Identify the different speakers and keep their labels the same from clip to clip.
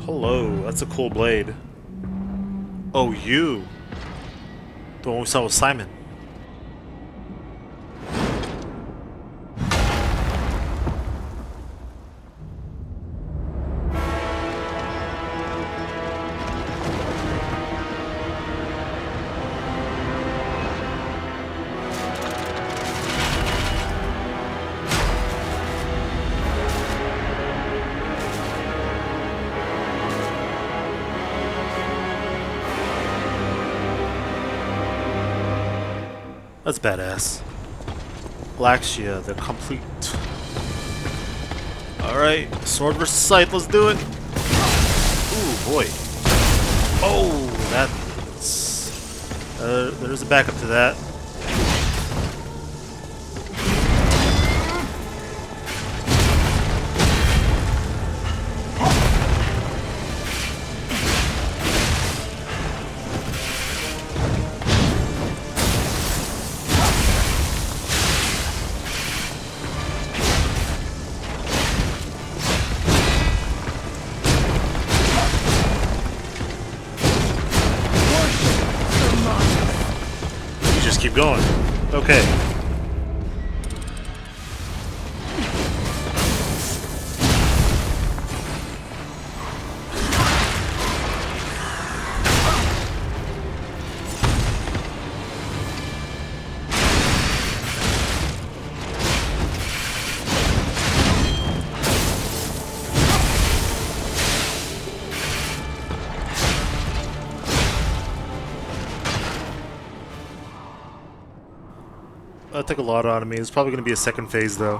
Speaker 1: Hello, that's a cool blade. Oh, you. The one we saw with Simon. That's badass. Laxia, the complete. Alright, sword versus scythe, let's do it! Ooh, boy. Oh, that's... there's a backup to that. Just keep going. Okay. That took a lot out of me. It's probably going to be a second phase, though.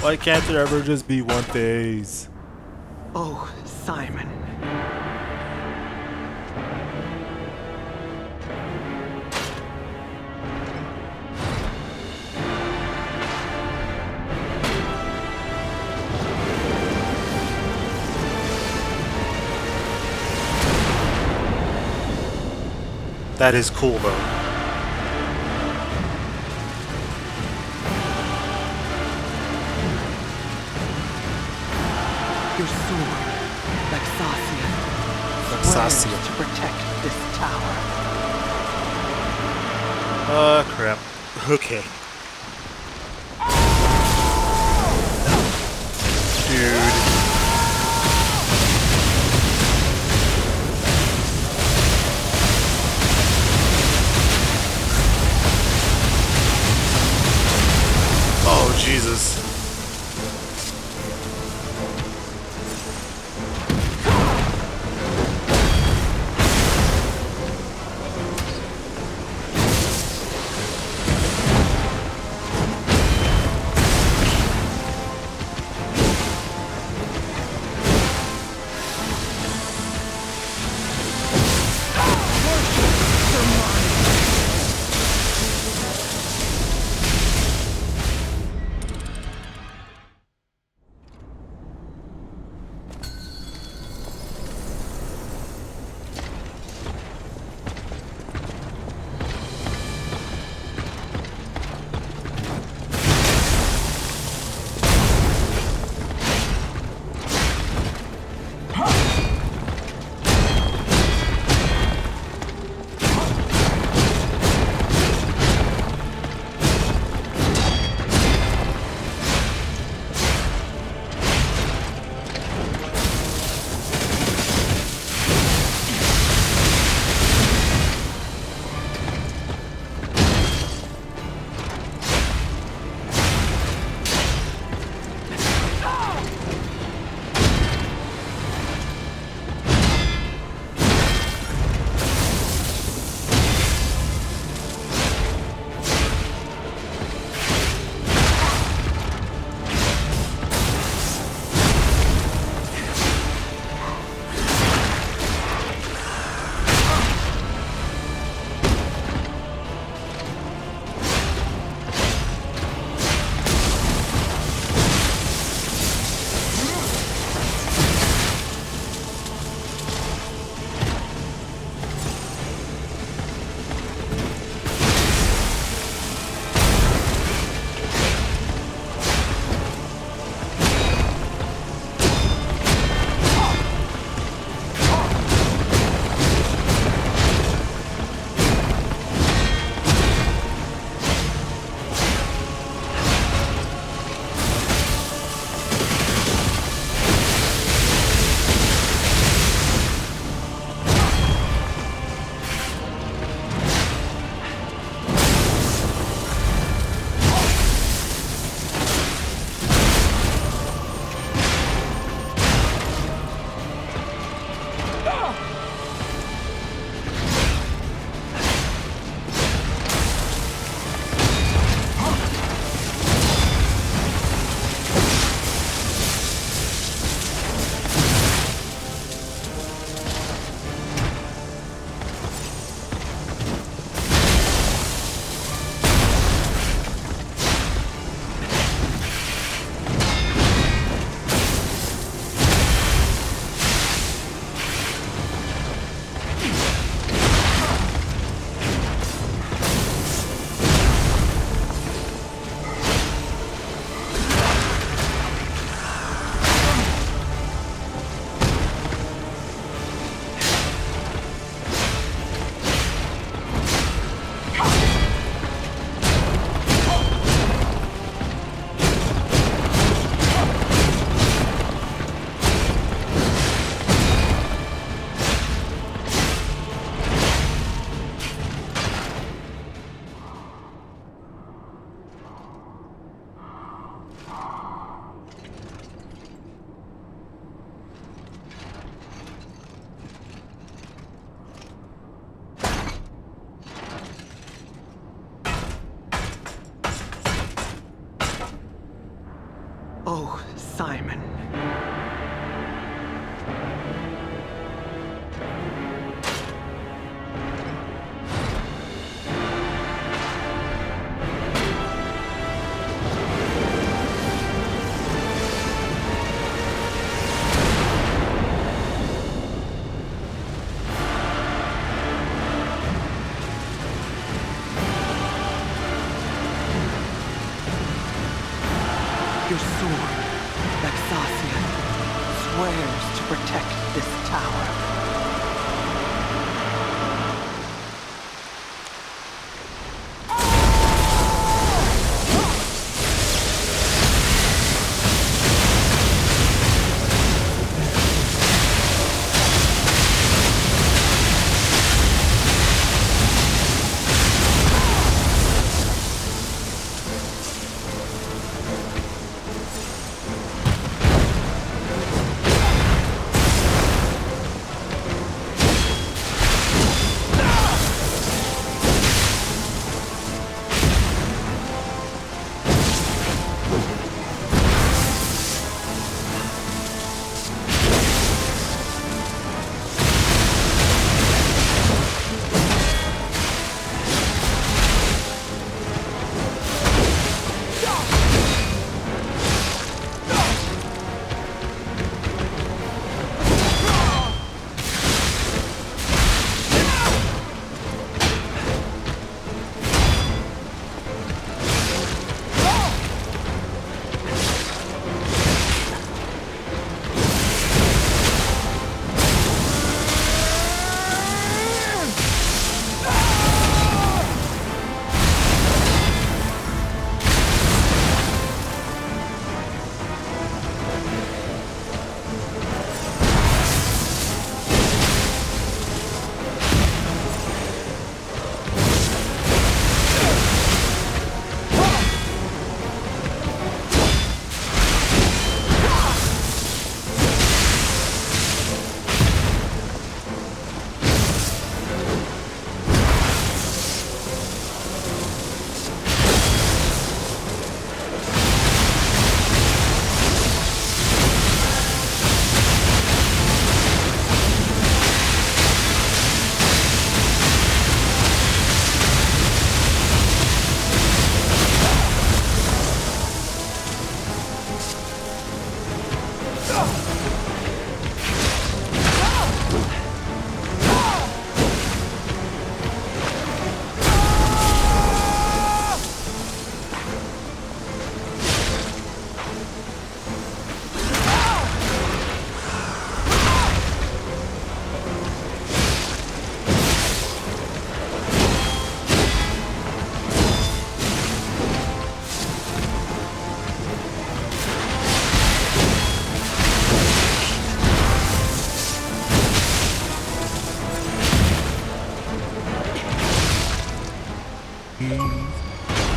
Speaker 1: Why can't there ever just be one phase?
Speaker 2: Oh, Simon.
Speaker 1: That is cool, though.
Speaker 2: Your sword, Vexasia,
Speaker 1: Vexasia.
Speaker 2: to protect this tower.
Speaker 1: Crap. Okay. Dude. Oh, Jesus.
Speaker 2: Oh, Simon. Your sword, Vexasia, swears to protect this tower.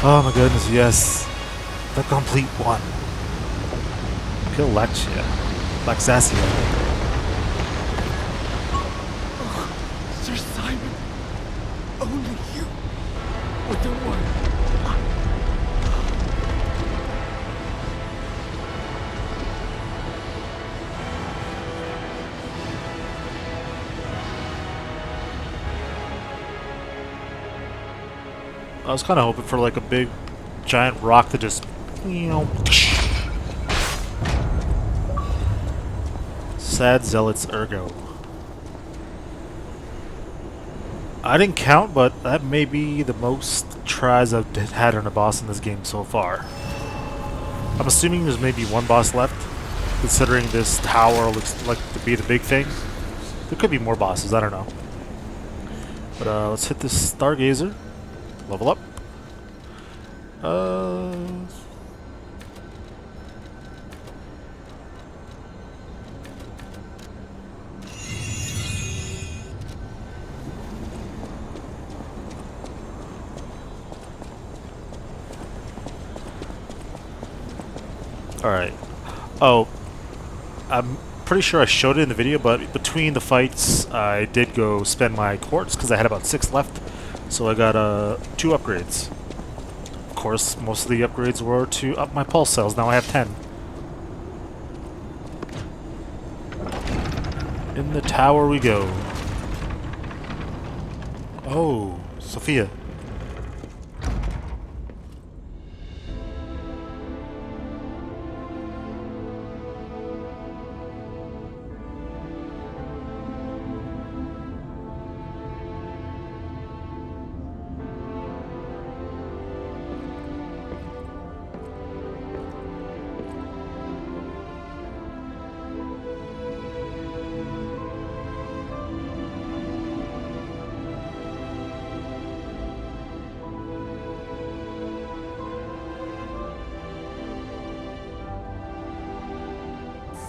Speaker 1: Oh my goodness, yes. The complete one. Kill Lexia. Vexasia.
Speaker 2: Sir Simon, only you with the one.
Speaker 1: I was kind of hoping for like a big giant rock to just, you know. Sad Zealot's Ergo. I didn't count, but that may be the most tries I've had on a boss in this game so far. I'm assuming there's maybe one boss left, considering this tower looks like to be the big thing. There could be more bosses, I don't know. But let's hit this Stargazer. Level up. Alright. Oh, I'm pretty sure I showed it in the video, but between the fights, I did go spend my quartz because I had about 6 left. So I got 2 upgrades. Of course, most of the upgrades were to up my pulse cells. Now I have 10. In the tower we go. Oh, Sophia.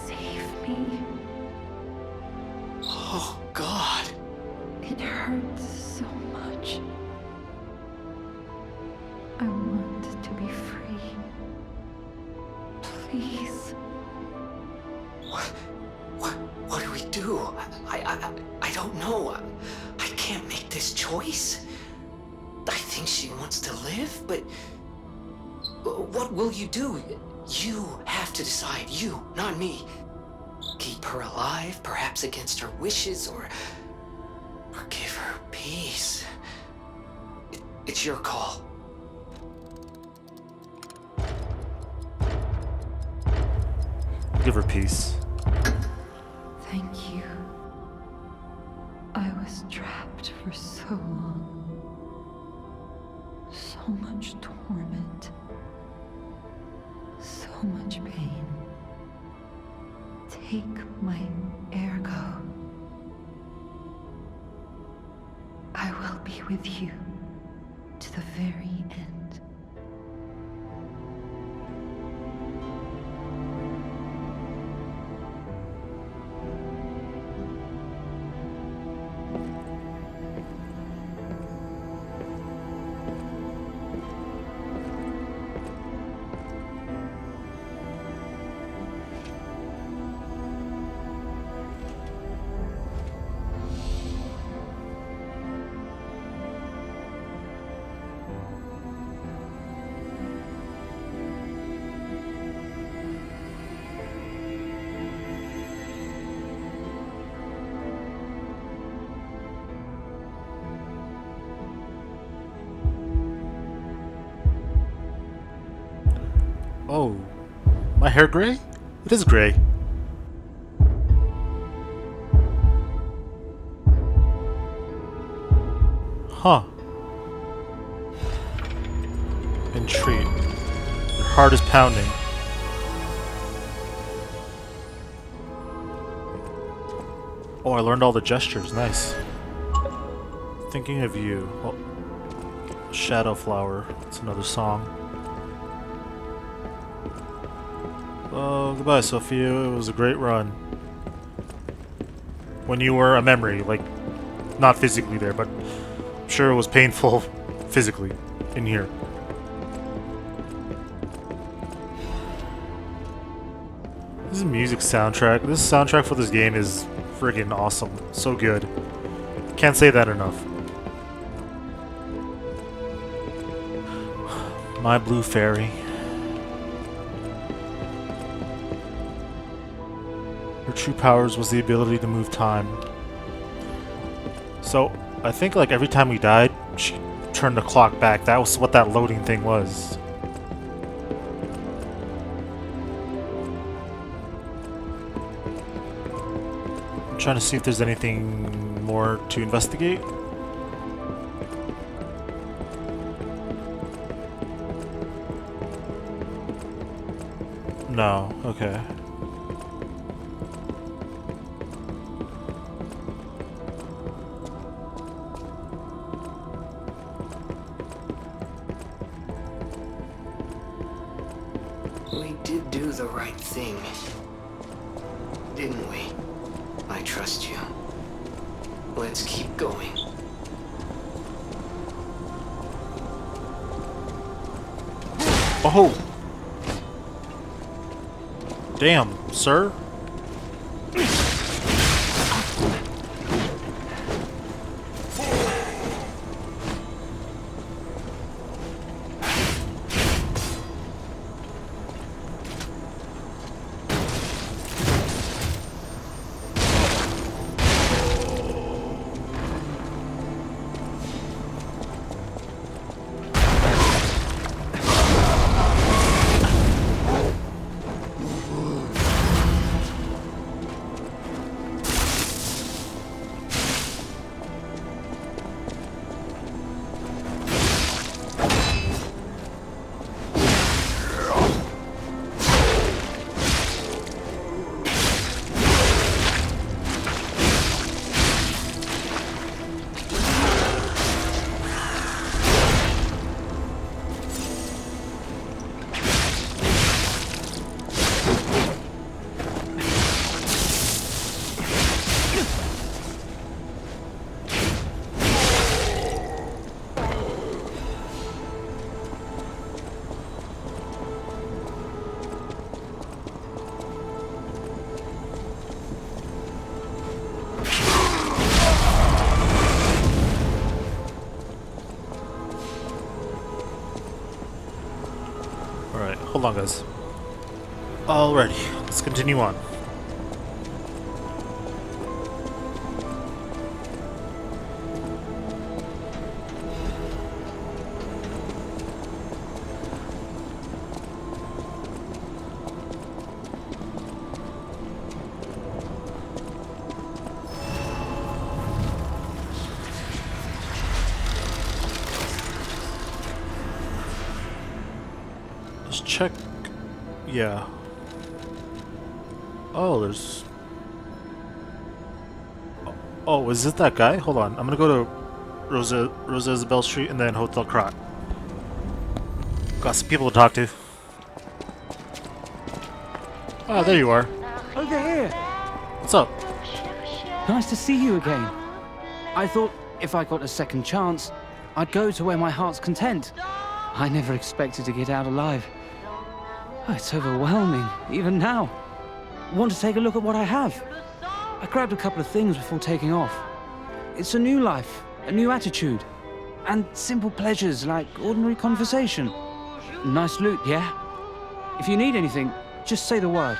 Speaker 3: Save me.
Speaker 2: Oh, God.
Speaker 3: It hurts so much. I want to be free. Please.
Speaker 2: What do we do? I don't know. I can't make this choice. I think she wants to live, but what will you do? You have to decide. You, not me. Keep her alive, perhaps against her wishes, or give her peace. It's your call.
Speaker 1: Give her peace.
Speaker 3: Thank you. I was trapped for so long. So much torment. So much pain. Take my ergo. I will be with you to the very end.
Speaker 1: Oh, my hair gray? It is gray. Huh. Entreat. Your heart is pounding. Oh, I learned all the gestures. Nice. Thinking of you. Oh, Shadow Flower. It's another song. Oh, goodbye, Sophia. It was a great run. When you were a memory, like, not physically there, but I'm sure it was painful physically in here. This is a music soundtrack. This soundtrack for this game is friggin' awesome. So good. Can't say that enough. My Blue Fairy. Her true powers was the ability to move time. So, I think like every time we died, she turned the clock back. That was what that loading thing was. I'm trying to see if there's anything more to investigate. No, okay.
Speaker 2: We did do the right thing, didn't we? I trust you. Let's keep going.
Speaker 1: Oh! Damn, sir? hold on, guys. Alrighty, let's continue on. Let's check. Yeah. Oh, there's. Oh, is it that guy? Hold on. I'm gonna go to Rosa Isabel Street and then Hotel Krat. Got some people to talk to. Ah, there you are.
Speaker 4: Over here!
Speaker 1: What's up?
Speaker 4: Nice to see you again. I thought if I got a second chance, I'd go to where my heart's content. I never expected to get out alive. Oh, it's overwhelming, even now. Want to take a look at what I have? I grabbed a couple of things before taking off. It's a new life, a new attitude, and simple pleasures like ordinary conversation. Nice loot, yeah? If you need anything, just say the word.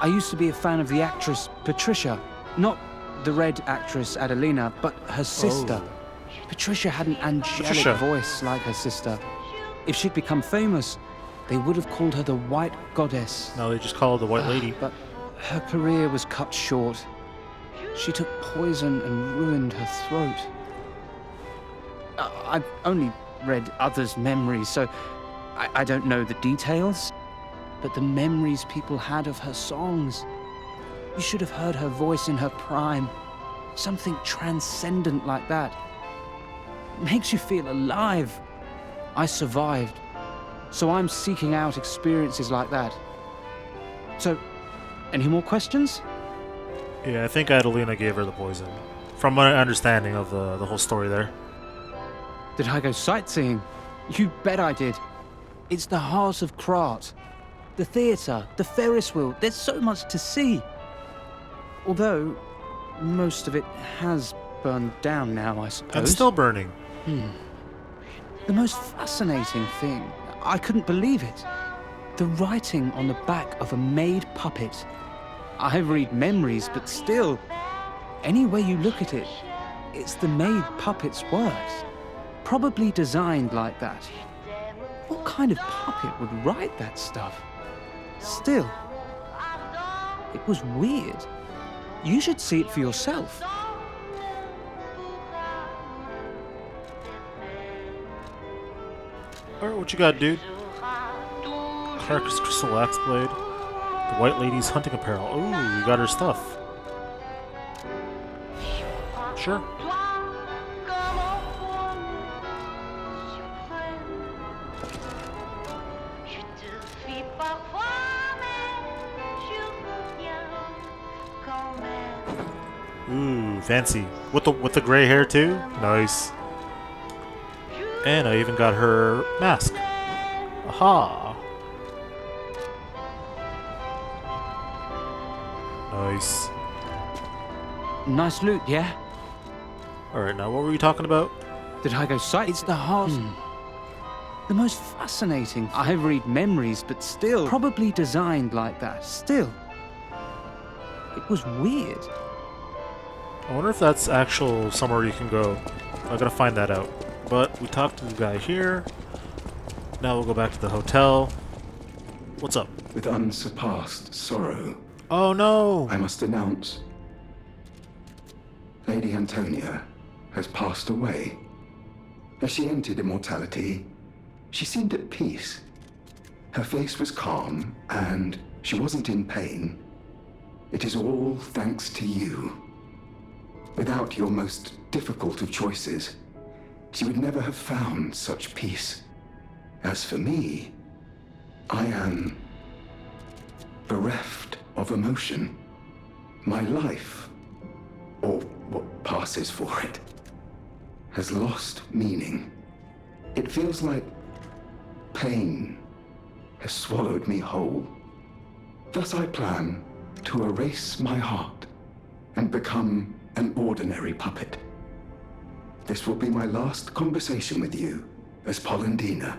Speaker 4: I used to be a fan of the actress Patricia. Not the red actress Adelina, but her sister.
Speaker 1: Oh.
Speaker 4: Patricia had an angelic
Speaker 1: Patricia.
Speaker 4: voice like her sister. If she'd become famous, they would have called her the White Goddess.
Speaker 1: Now they just call her the White Lady.
Speaker 4: But her career was cut short. She took poison and ruined her throat. I've only read others' memories, so I don't know the details. But the memories people had of her songs. You should have heard her voice in her prime. Something transcendent like that. Makes you feel alive. I survived. So I'm seeking out experiences like that. So, any more questions?
Speaker 1: Yeah, I think Adelina gave her the poison. From my understanding of the whole story there.
Speaker 4: Did I go sightseeing? You bet I did. It's the heart of Krat. The theatre, the Ferris wheel, there's so much to see. Although, most of it has burned down now, I suppose.
Speaker 1: And still burning.
Speaker 4: The most fascinating thing, I couldn't believe it. The writing on the back of a made puppet. I read memories, but still, any way you look at it, it's the made puppet's words. Probably designed like that. What kind of puppet would write that stuff? Still, it was weird. You should see it for yourself.
Speaker 1: Alright, what you got, dude? Carcass Crystal Axe Blade. The White Lady's hunting apparel. Ooh, you got her stuff. Sure. Ooh, fancy. With the gray hair too? Nice. And I even got her mask. Aha! Nice.
Speaker 4: Nice loot, yeah?
Speaker 1: Alright, now what were you talking about?
Speaker 4: Did I go sight? It's the heart. The most fascinating. I read memories, but still. Probably designed like that. Still. It was weird.
Speaker 1: I wonder if that's actual somewhere you can go. I gotta find that out. But we talked to the guy here. Now we'll go back to the hotel. What's up?
Speaker 5: With unsurpassed sorrow,
Speaker 1: Oh no!
Speaker 5: I must announce Lady Antonia has passed away. As she entered immortality, she seemed at peace. Her face was calm, and she wasn't in pain. It is all thanks to you. Without your most difficult of choices, she would never have found such peace. As for me, I am bereft of emotion. My life, or what passes for it, has lost meaning. It feels like pain has swallowed me whole. Thus I plan to erase my heart and become an ordinary puppet. This will be my last conversation with you, as Polendina.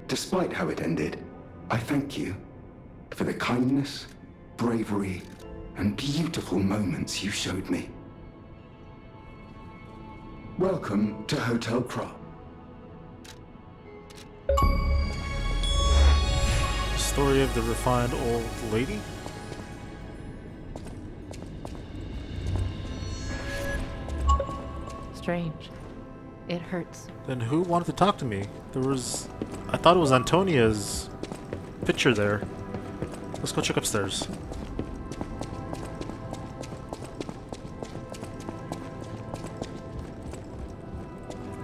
Speaker 5: Despite how it ended, I thank you for the kindness, bravery, and beautiful moments you showed me. Welcome to Hotel Krat.
Speaker 1: Story of the refined old lady?
Speaker 3: Strange. It hurts.
Speaker 1: Then who wanted to talk to me? I thought it was Antonia's picture there. Let's go check upstairs.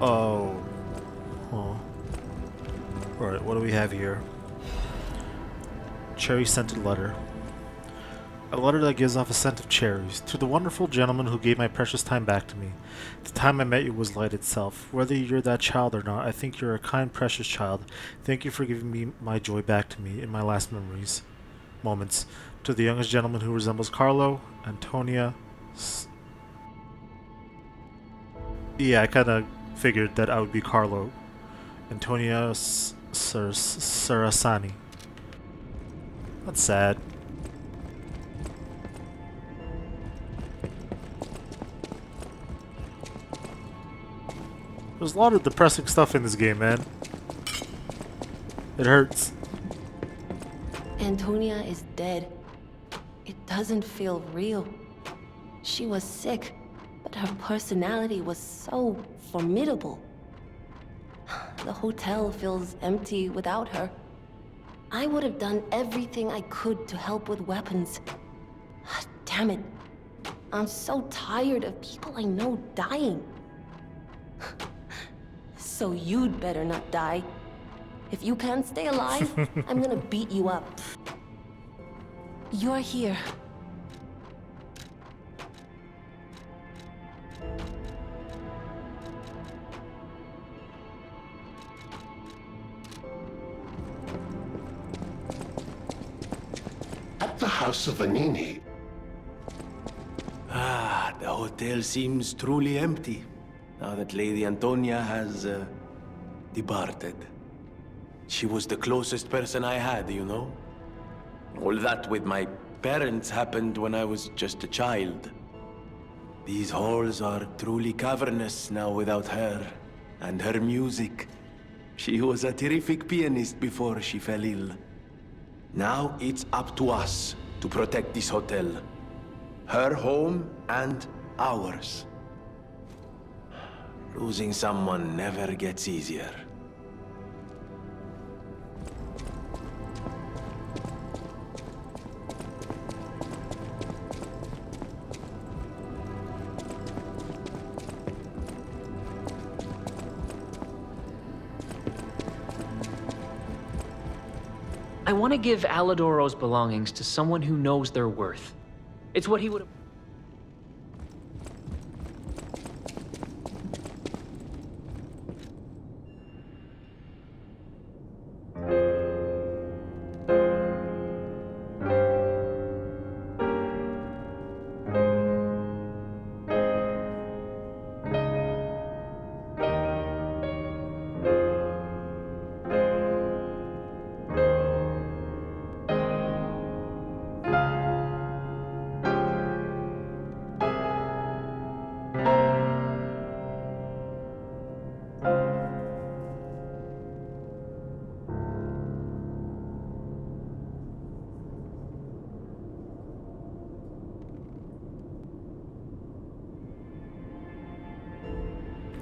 Speaker 1: Oh. Huh. Alright, what do we have here? Cherry scented letter. A letter that gives off a scent of cherries. To the wonderful gentleman who gave my precious time back to me. The time I met you was light itself. Whether you're that child or not, I think you're a kind, precious child. Thank you for giving me my joy back to me in my last moments. To the youngest gentleman who resembles Carlo, Antonia. Yeah, I kind of figured that I would be Carlo. Antonia Sarasani. That's sad. There's a lot of depressing stuff in this game, man. It hurts.
Speaker 6: Antonia is dead. It doesn't feel real. She was sick, but her personality was so formidable. The hotel feels empty without her. I would have done everything I could to help with weapons. Damn it. I'm so tired of people I know dying. So you'd better not die. If you can't stay alive, I'm gonna beat you up. You're here.
Speaker 7: At the House of Vanini.
Speaker 8: The hotel seems truly empty, now that Lady Antonia has, departed. She was the closest person I had, you know? All that with my parents happened when I was just a child. These halls are truly cavernous now without her, and her music. She was a terrific pianist before she fell ill. Now it's up to us to protect this hotel. Her home and ours. Losing someone never gets easier.
Speaker 9: I want to give Alidoro's belongings to someone who knows their worth. It's what he would have...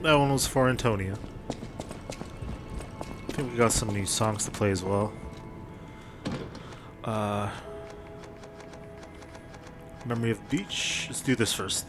Speaker 1: That one was for Antonia. I think we got some new songs to play as well. Memory of Beach. Let's do this first.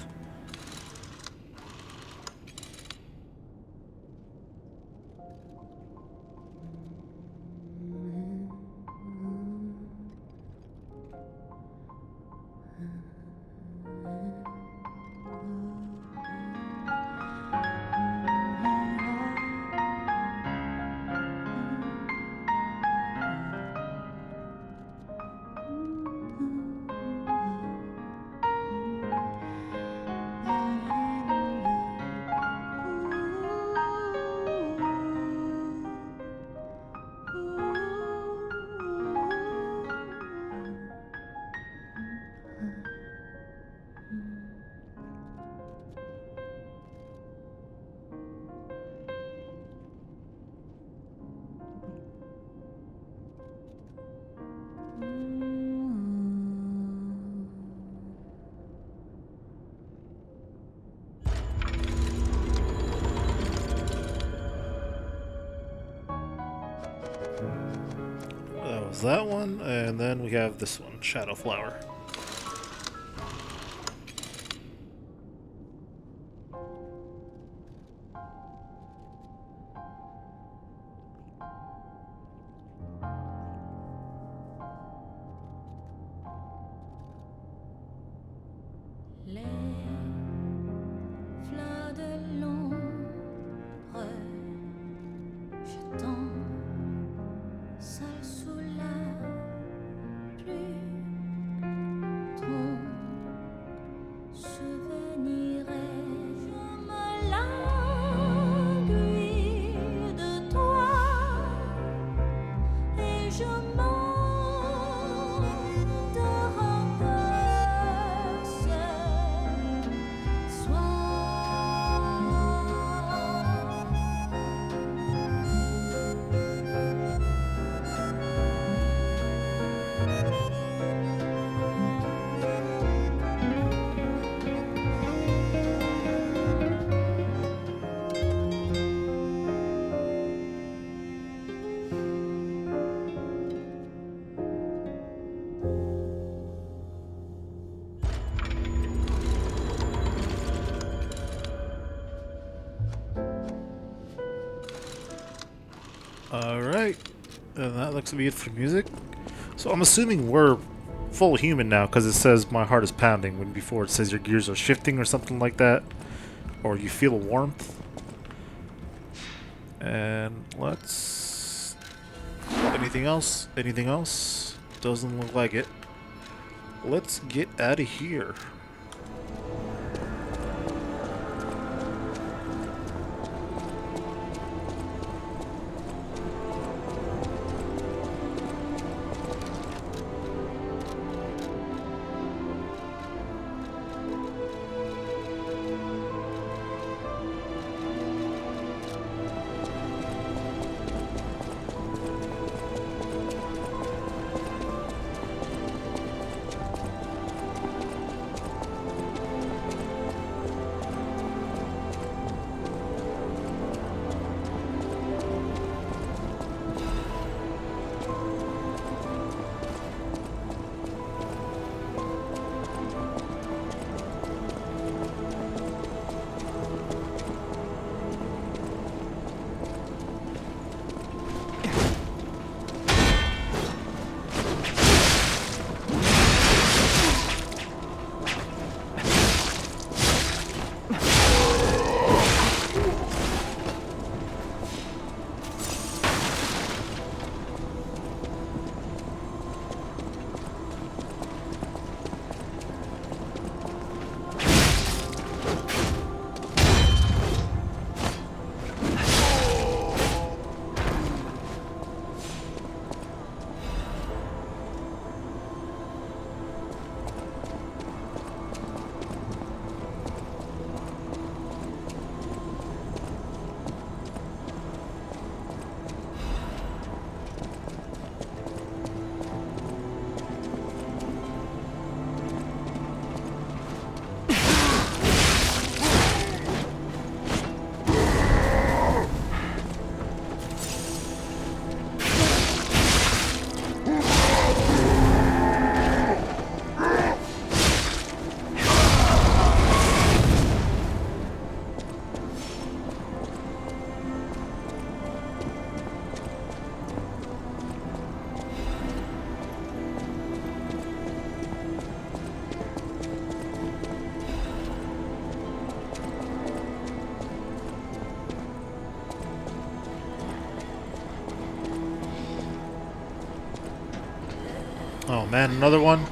Speaker 1: that one, and then we have this one, Shadow Flower. Alright, and that looks to be it for music. So I'm assuming we're full human now because it says my heart is pounding when before it says your gears are shifting or something like that. Or you feel a warmth. And let's... Anything else? Anything else? Doesn't look like it. Let's get out of here. Oh man, another one?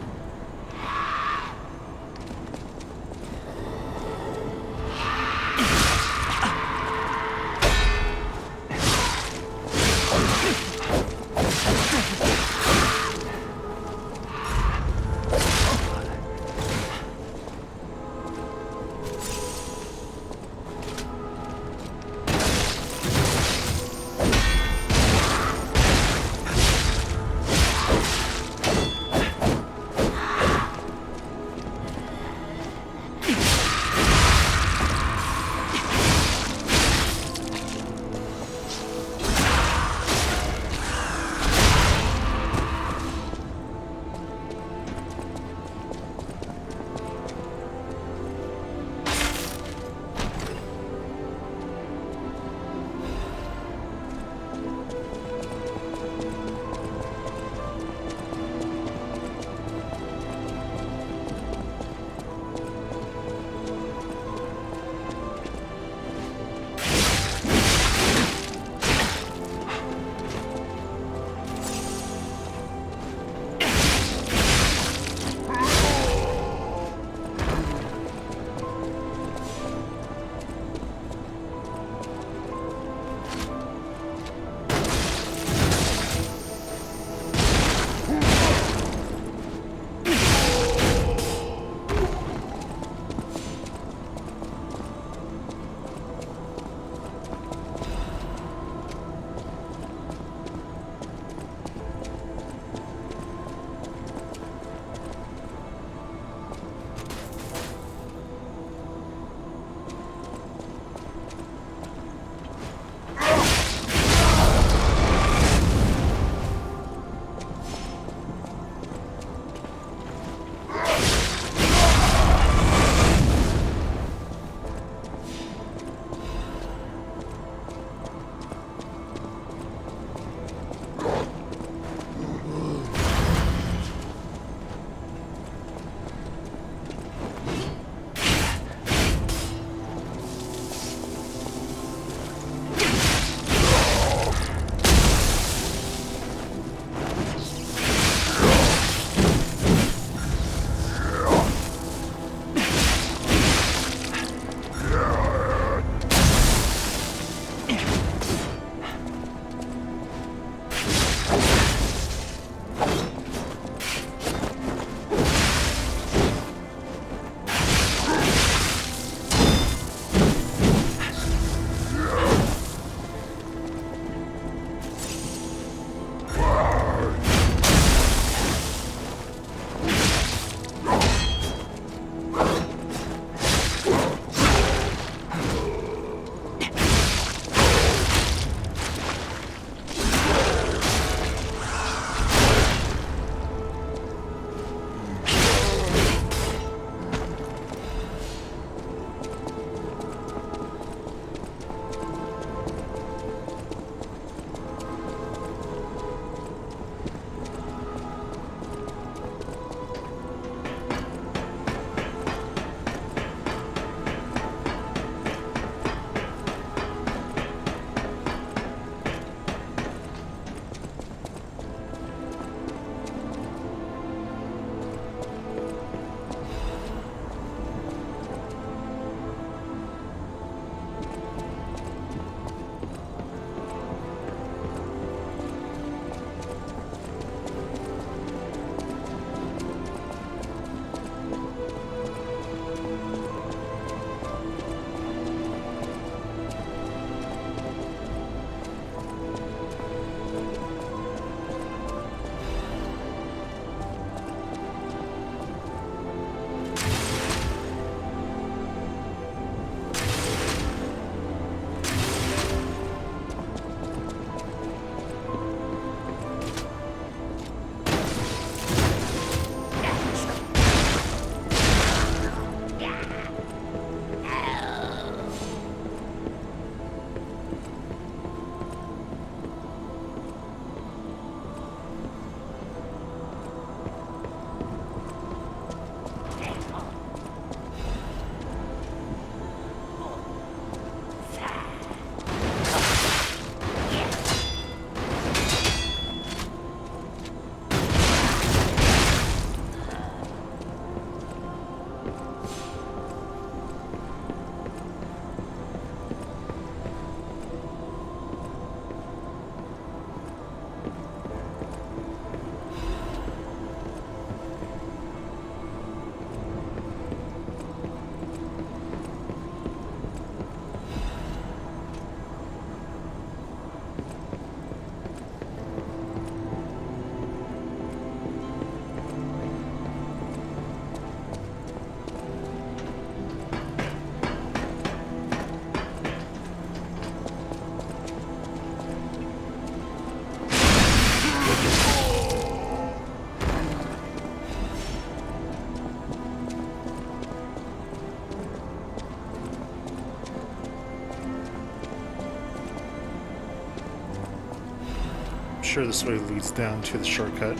Speaker 1: sure this way leads down to the shortcut.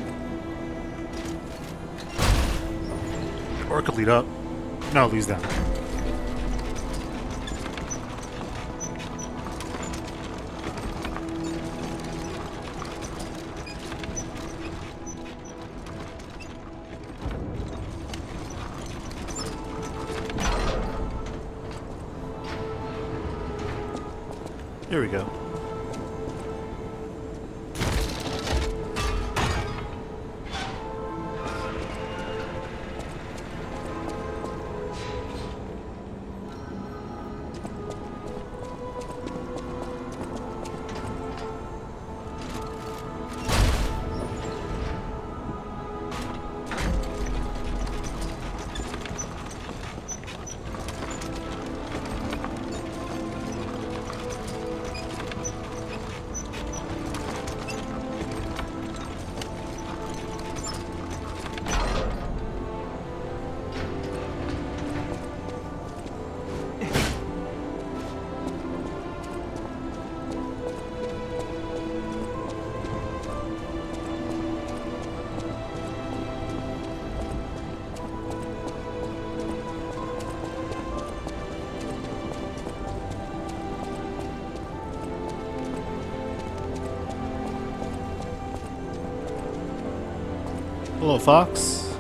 Speaker 1: Or it could lead up. No, it leads down. Here we go. Hello, Fox.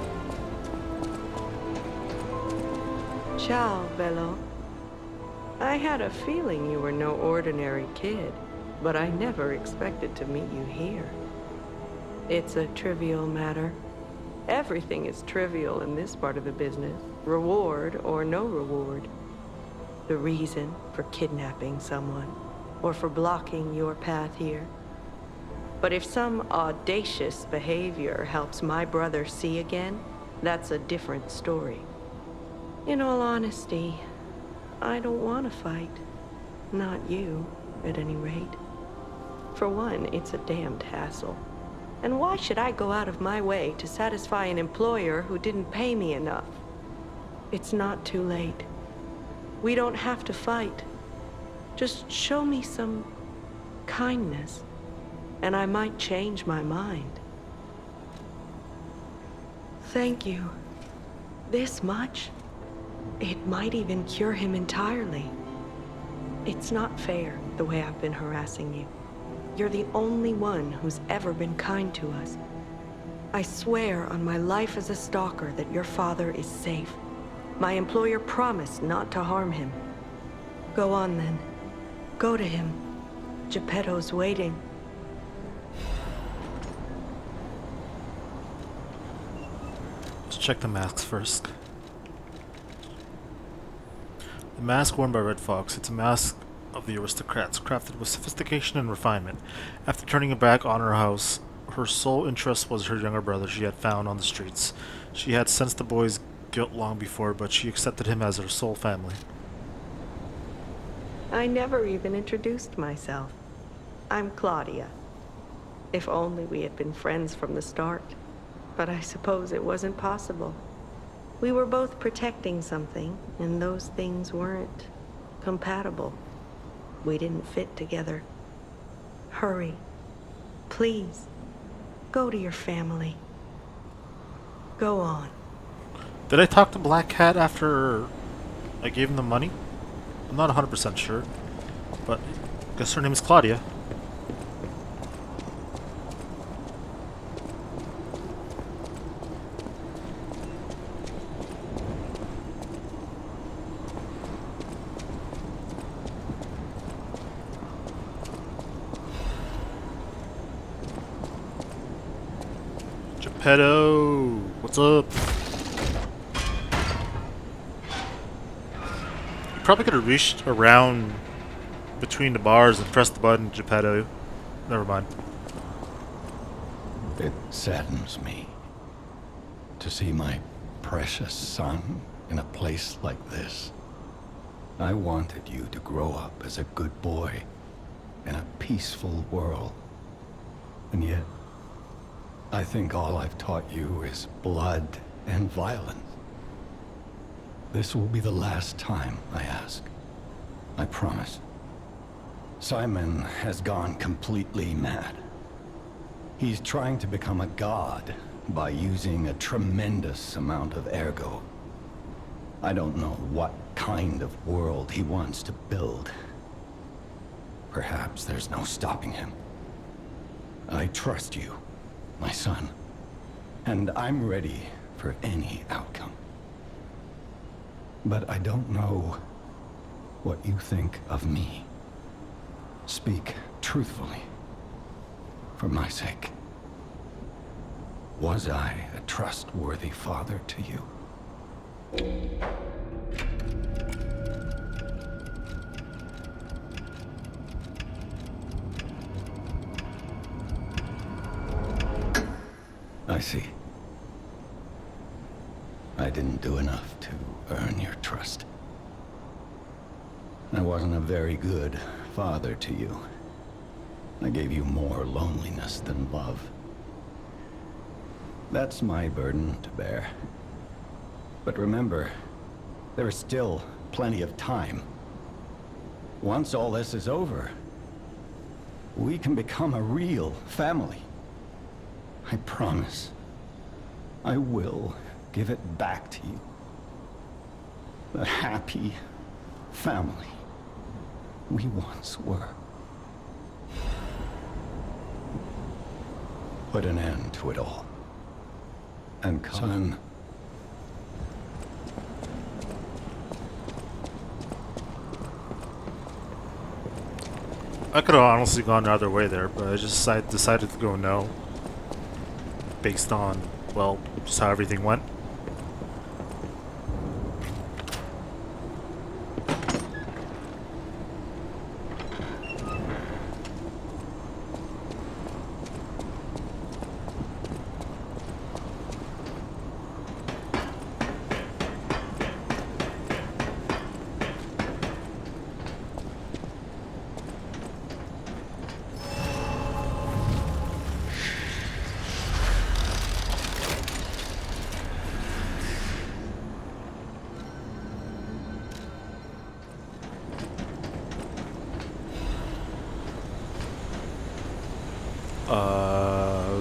Speaker 7: Ciao, Bello. I had a feeling you were no ordinary kid, but I never expected to meet you here. It's a trivial matter. Everything is trivial in this part of the business, reward or no reward. The reason for kidnapping someone, or for blocking your path here. But if some audacious behavior helps my brother see again, that's a different story. In all honesty, I don't want to fight. Not you, at any rate. For one, it's a damned hassle. And why should I go out of my way to satisfy an employer who didn't pay me enough? It's not too late. We don't have to fight. Just show me some kindness, and I might change my mind. Thank you. This much? It might even cure him entirely. It's not fair, the way I've been harassing you. You're the only one who's ever been kind to us. I swear on my life as a stalker that your father is safe. My employer promised not to harm him. Go on then. Go to him. Geppetto's waiting.
Speaker 1: Let's check the masks first. The mask worn by Red Fox. It's a mask of the aristocrats, crafted with sophistication and refinement. After turning her back on her house, her sole interest was her younger brother she had found on the streets. She had sensed the boy's guilt long before, but she accepted him as her sole family.
Speaker 7: I never even introduced myself. I'm Claudia. If only we had been friends from the start. But I suppose it wasn't possible. We were both protecting something, and those things weren't compatible. We didn't fit together. Hurry. Please. Go to your family. Go on.
Speaker 1: Did I talk to Black Cat after I gave him the money? I'm not 100% sure, but I guess her name is Claudia. Geppetto, what's up? You probably could have reached around between the bars and pressed the button, Geppetto. Never mind.
Speaker 10: It saddens me to see my precious son in a place like this. I wanted you to grow up as a good boy in a peaceful world. And yet, I think all I've taught you is blood and violence. This will be the last time I ask. I promise. Simon has gone completely mad. He's trying to become a god by using a tremendous amount of ergo. I don't know what kind of world he wants to build. Perhaps there's no stopping him. I trust you, my son, and I'm ready for any outcome. But I don't know what you think of me. Speak truthfully, for my sake. Was I a trustworthy father to you? I see. I didn't do enough to earn your trust. I wasn't a very good father to you. I gave you more loneliness than love. That's my burden to bear. But remember, there is still plenty of time. Once all this is over, we can become a real family. I promise. I will give it back to you. The happy family we once were. Put an end to it all. And come. Son.
Speaker 1: I could have honestly gone the other way there, but I just decided to go no. Based on, well, just how everything went.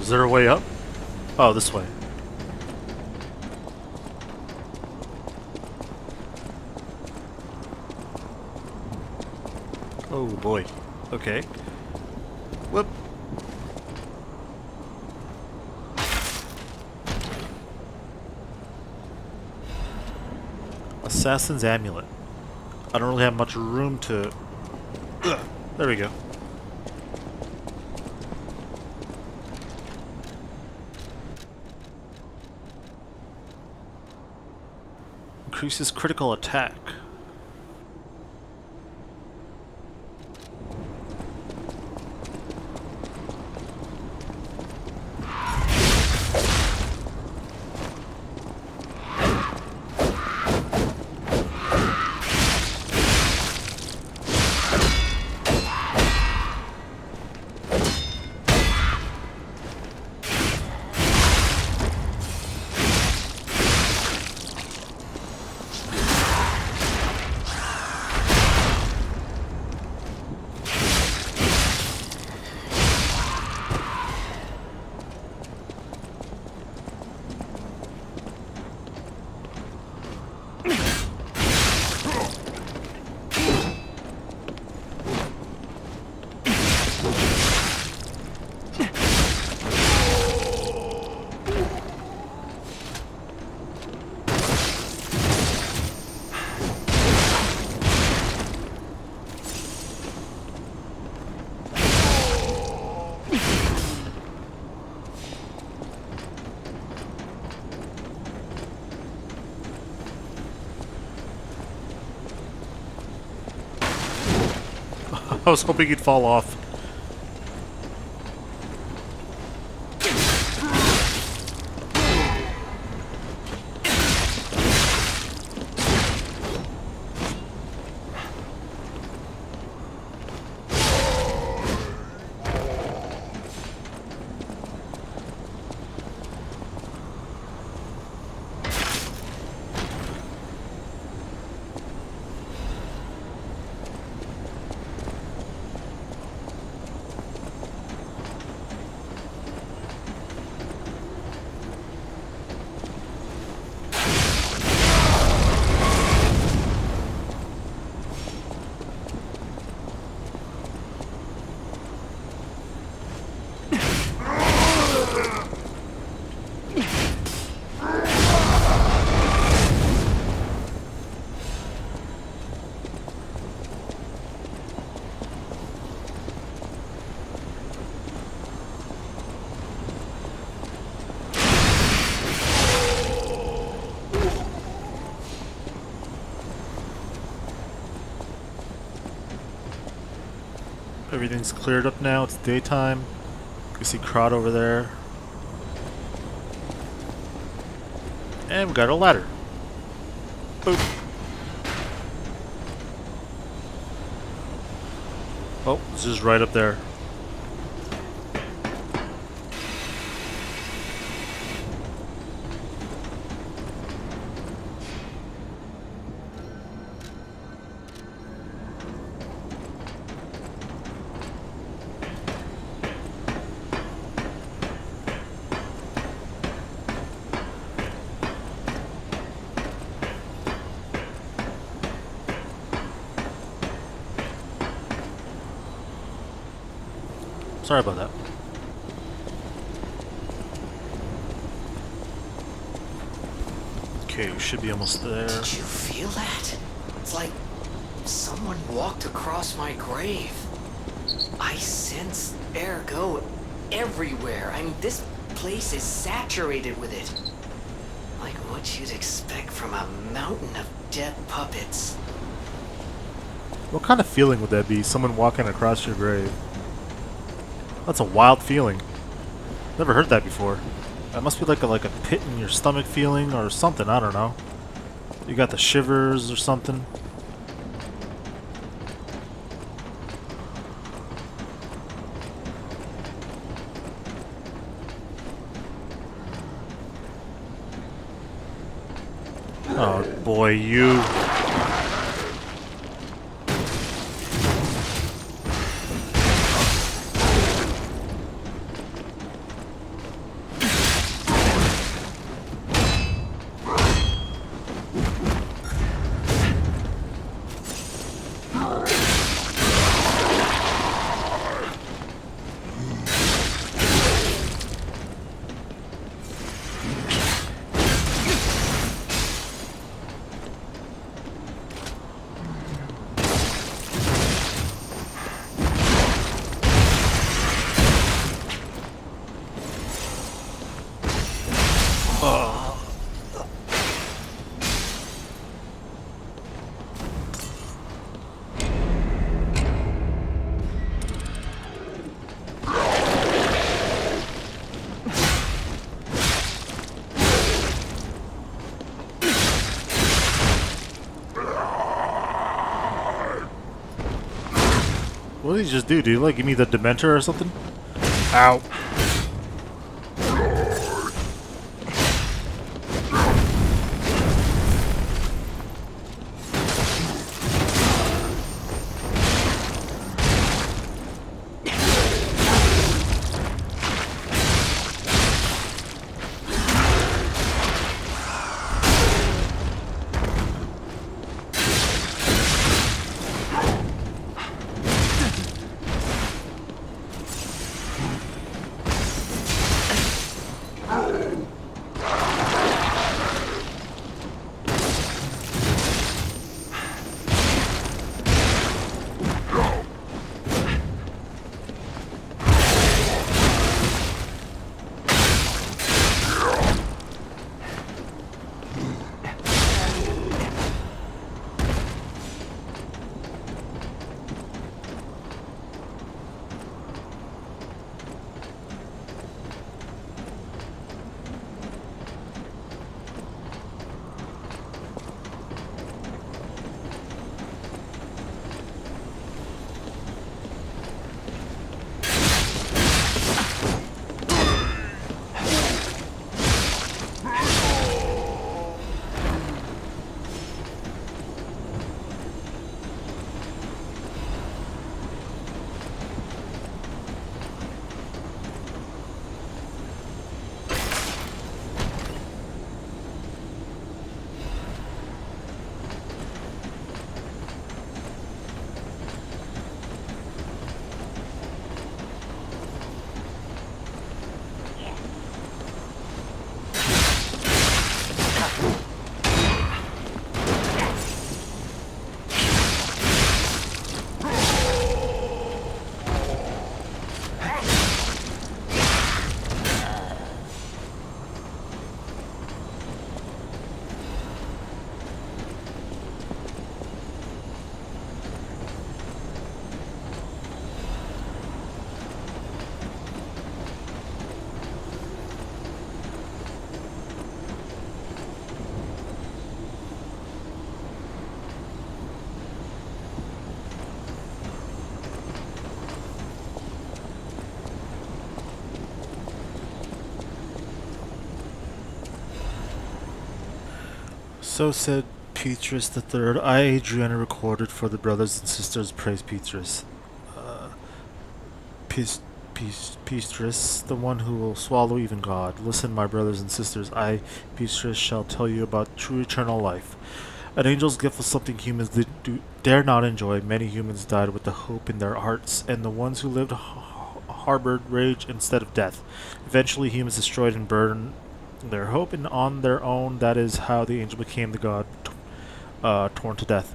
Speaker 1: Is there a way up? Oh, this way. Oh boy. Okay. Whoop. Assassin's Amulet. I don't really have much room to... Ugh. There we go. Increases critical attack. I was hoping he'd fall off. Everything's cleared up now. It's daytime. You can see Krat over there. And we got a ladder. Boop. Oh, this is right up there. Sorry about that. Okay, we should be almost there.
Speaker 2: Did you feel that? It's like someone walked across my grave. I sense ergo everywhere. I mean, this place is saturated with it. Like what you'd expect from a mountain of dead puppets.
Speaker 1: What kind of feeling would that be? Someone walking across your grave? That's a wild feeling. Never heard that before. That must be like a pit in your stomach feeling or something. I don't know. You got the shivers or something. Oh boy, you. What did he just do? Did he like give me the Dementor or something? Ow. So said Petrus the Third. I, Adriana, recorded for the brothers and sisters. Praise Petrus. Petrus, the one who will swallow even God. Listen, my brothers and sisters. I, Petrus, shall tell you about true eternal life. An angel's gift was something humans dare not enjoy. Many humans died with the hope in their hearts, and the ones who lived harbored rage instead of death. Eventually, humans destroyed and burned their hope, and on their own, that is how the angel became the god torn to death.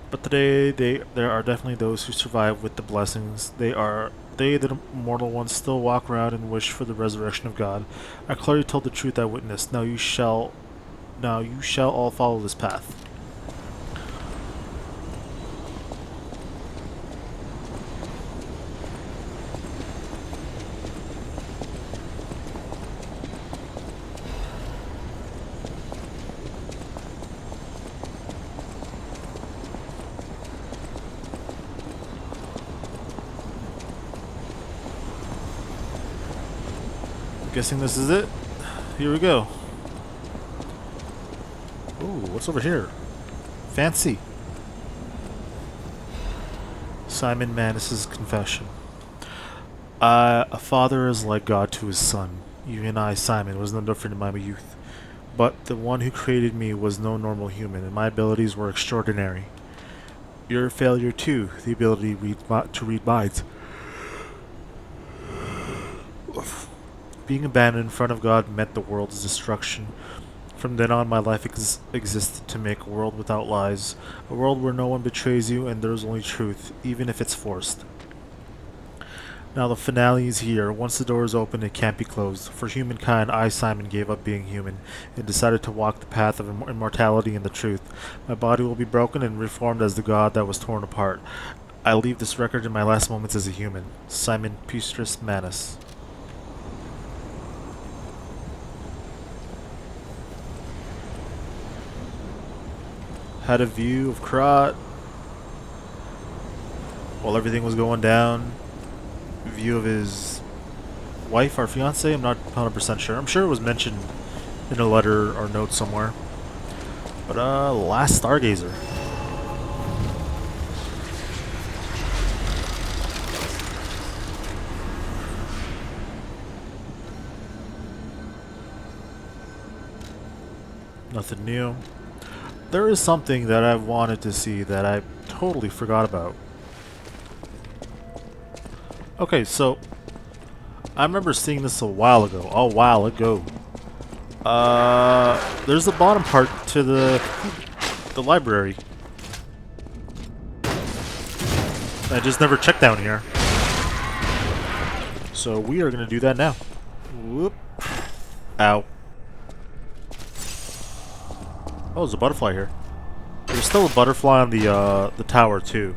Speaker 1: But today, there are definitely those who survive with the blessings. They, the immortal ones, still walk around and wish for the resurrection of God. I clearly told the truth I witnessed. Now you shall all follow this path. Guessing this is it. Here we go. Ooh, what's over here? Fancy. Simon Manus's confession. A father is like God to his son. Even I, Simon, was no different in my youth. But the one who created me was no normal human, and my abilities were extraordinary. Your failure too, the ability to read minds. Being abandoned in front of God meant the world's destruction. From then on, my life existed to make a world without lies, a world where no one betrays you and there is only truth, even if it's forced. Now the finale is here. Once the door is open, it can't be closed. For humankind, I, Simon, gave up being human and decided to walk the path of immortality and the truth. My body will be broken and reformed as the god that was torn apart. I leave this record in my last moments as a human. Simon Petrus Manus. Had a view of Krat while everything was going down. View of his wife or fiance, I'm not 100% sure. I'm sure it was mentioned in a letter or note somewhere. But Last Stargazer. Nothing new. There is something that I've wanted to see that I totally forgot about. Okay, so I remember seeing this a while ago. There's the bottom part to the library. I just never checked down here. So we are gonna do that now. Whoop. Ow. Oh, there's a butterfly here. There's still a butterfly on the tower too.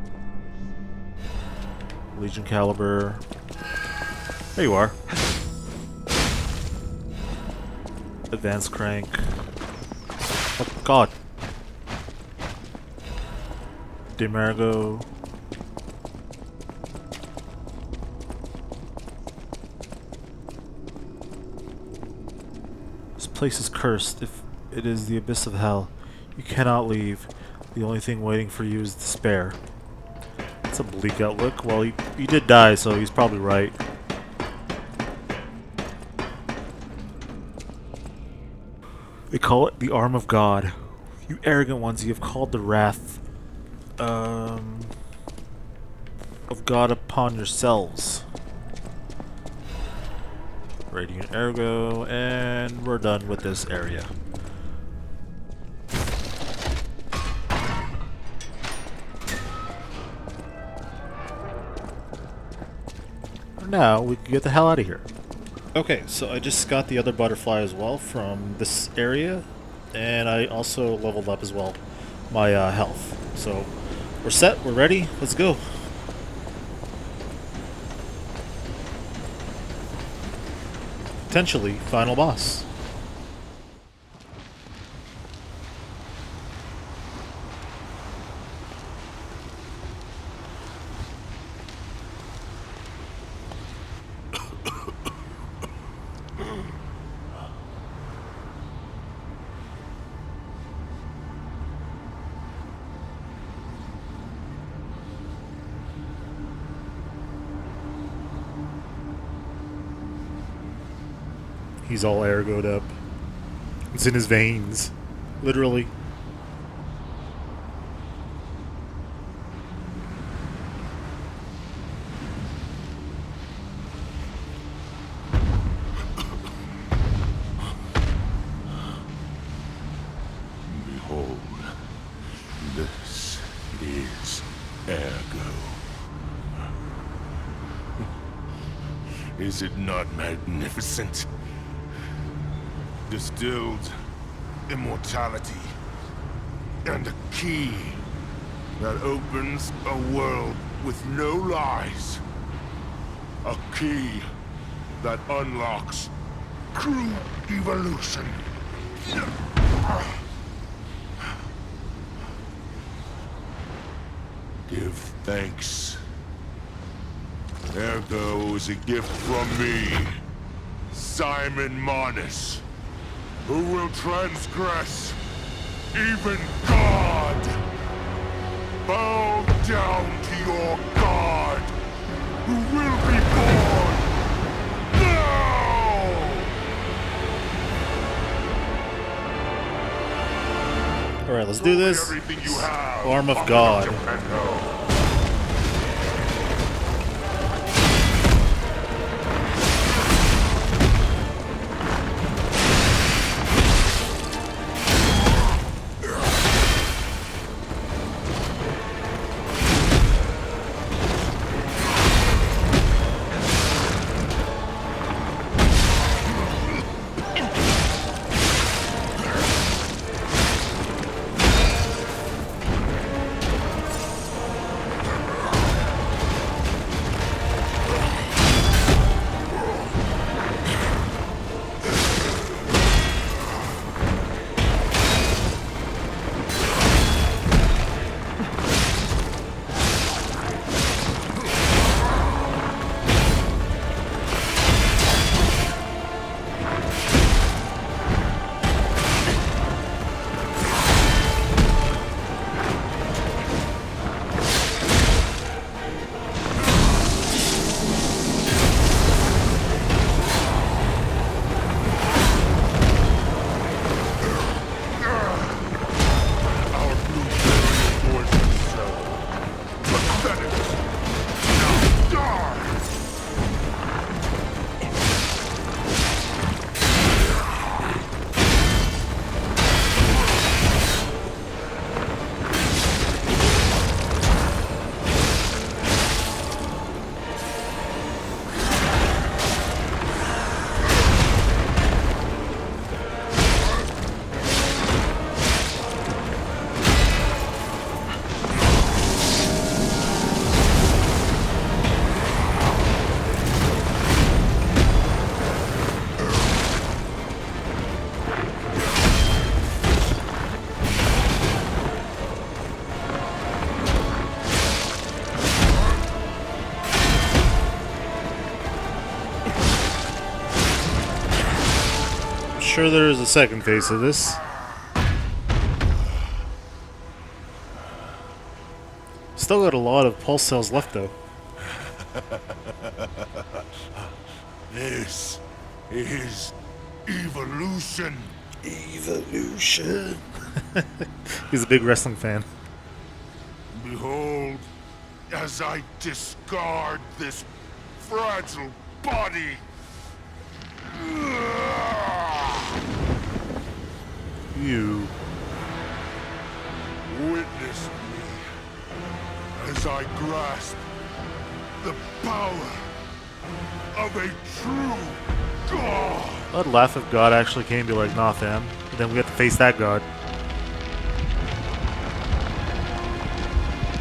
Speaker 1: Legion caliber. There you are. Advanced crank. Oh god. Demergo. This place is cursed. If it is the abyss of hell, you cannot leave. The only thing waiting for you is despair. That's a bleak outlook. Well, he did die, so he's probably right. They call it the arm of God. You arrogant ones, you have called the wrath of God upon yourselves. Radiant Ergo, and we're done with this area. Now we can get the hell out of here. Okay, so I just got the other butterfly as well from this area, and I also leveled up as well my health. So we're set, we're ready, let's go. Potentially final boss. He's all ergoed up. It's in his veins. Literally.
Speaker 11: Behold, this is Ergo. Is it not magnificent? Distilled immortality and a key that opens a world with no lies. A key that unlocks true evolution. Give thanks. Ergo is a gift from me, Simon Manus, who will transgress even God. Bow down to your God, who will be born now!
Speaker 1: Alright, let's do this. Arm of God. Sure there is a second phase of this. Still got a lot of pulse cells left though.
Speaker 11: This is evolution.
Speaker 1: Evolution. He's a big wrestling fan.
Speaker 11: Behold, as I discard this fragile body.
Speaker 1: You.
Speaker 11: Witness me as I grasp the power of a true god.
Speaker 1: I'd laugh if God actually came to be like, nah fam. And then we have to face that God.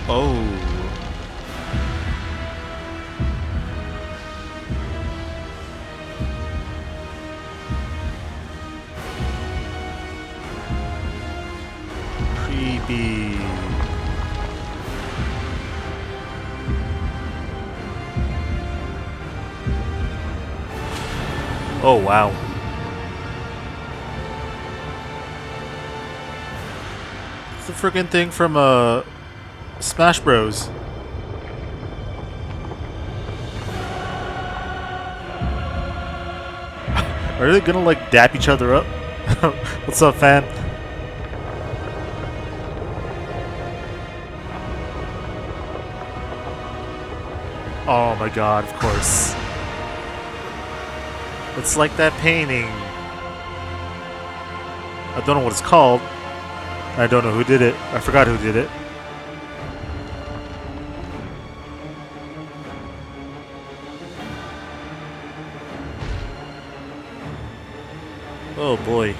Speaker 1: Oh. Creepy. Oh wow. It's the freaking thing from Smash Bros. Are they gonna like dap each other up? What's up, fam? Oh my god, of course. It's like that painting. I don't know what it's called. I don't know who did it. I forgot who did it. Oh boy.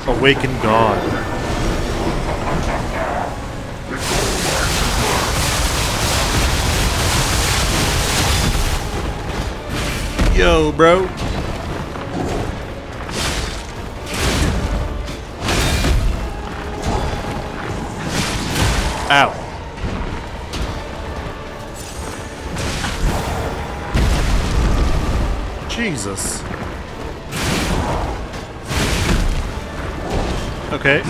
Speaker 1: Awaken God. Yo, bro. Ow. Jesus. Okay.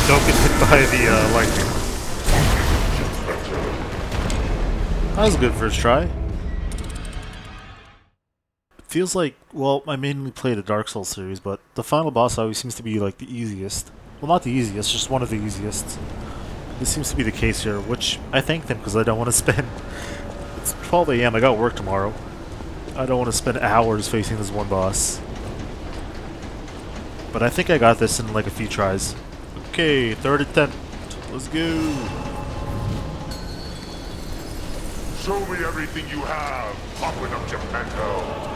Speaker 1: Don't get hit by the lightning. That was a good first try. It feels like, well, I mainly played the Dark Souls series, but the final boss always seems to be like the easiest. Well, not the easiest, just one of the easiest. This seems to be the case here, which I thank them because I don't want to spend... It's 12 AM, I got work tomorrow. I don't want to spend hours facing this one boss. But I think I got this in like a few tries. Okay, third attempt. Let's go.
Speaker 11: Show me everything you have, popping up Geppetto.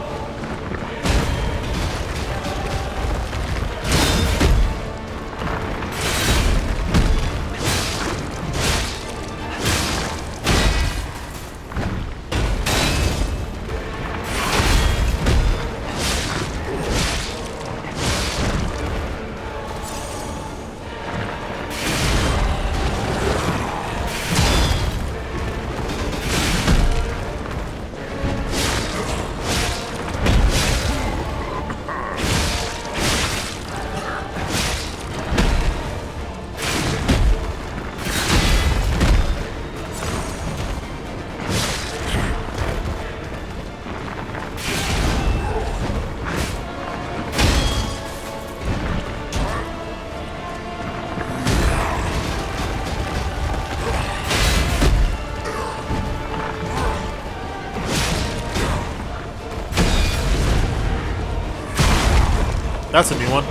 Speaker 1: That's a new one.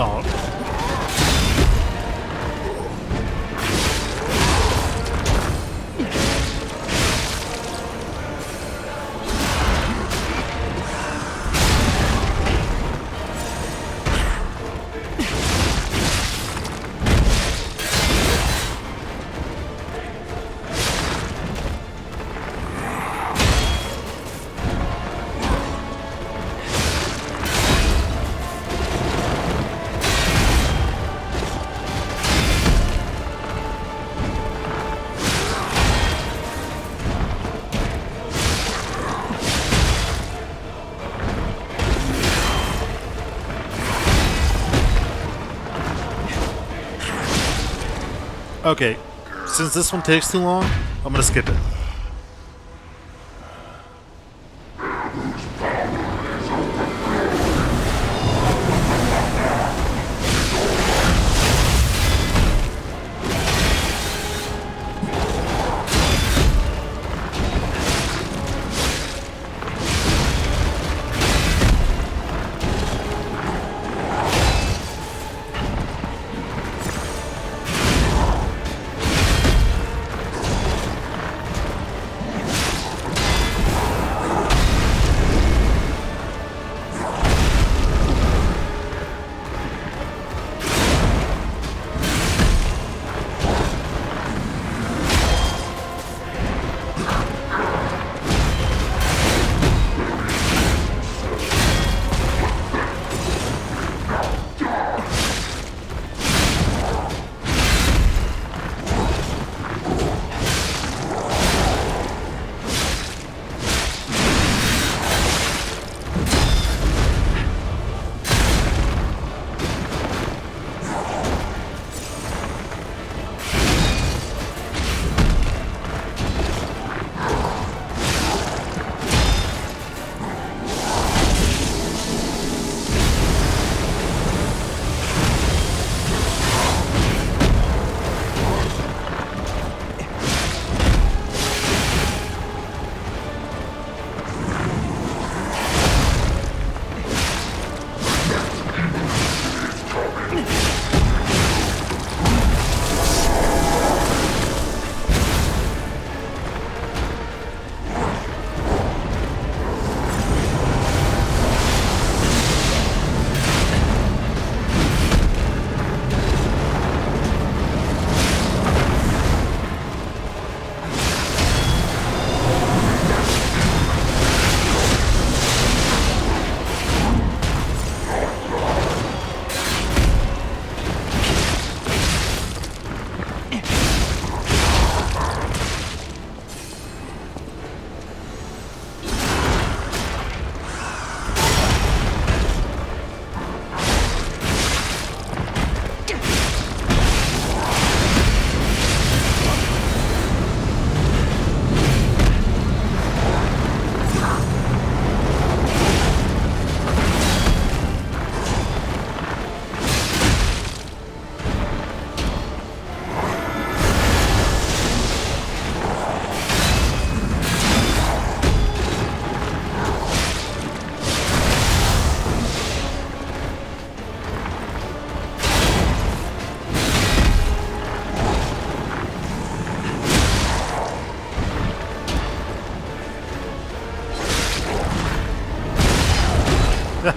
Speaker 1: Oh. Okay, since this one takes too long, I'm gonna skip it.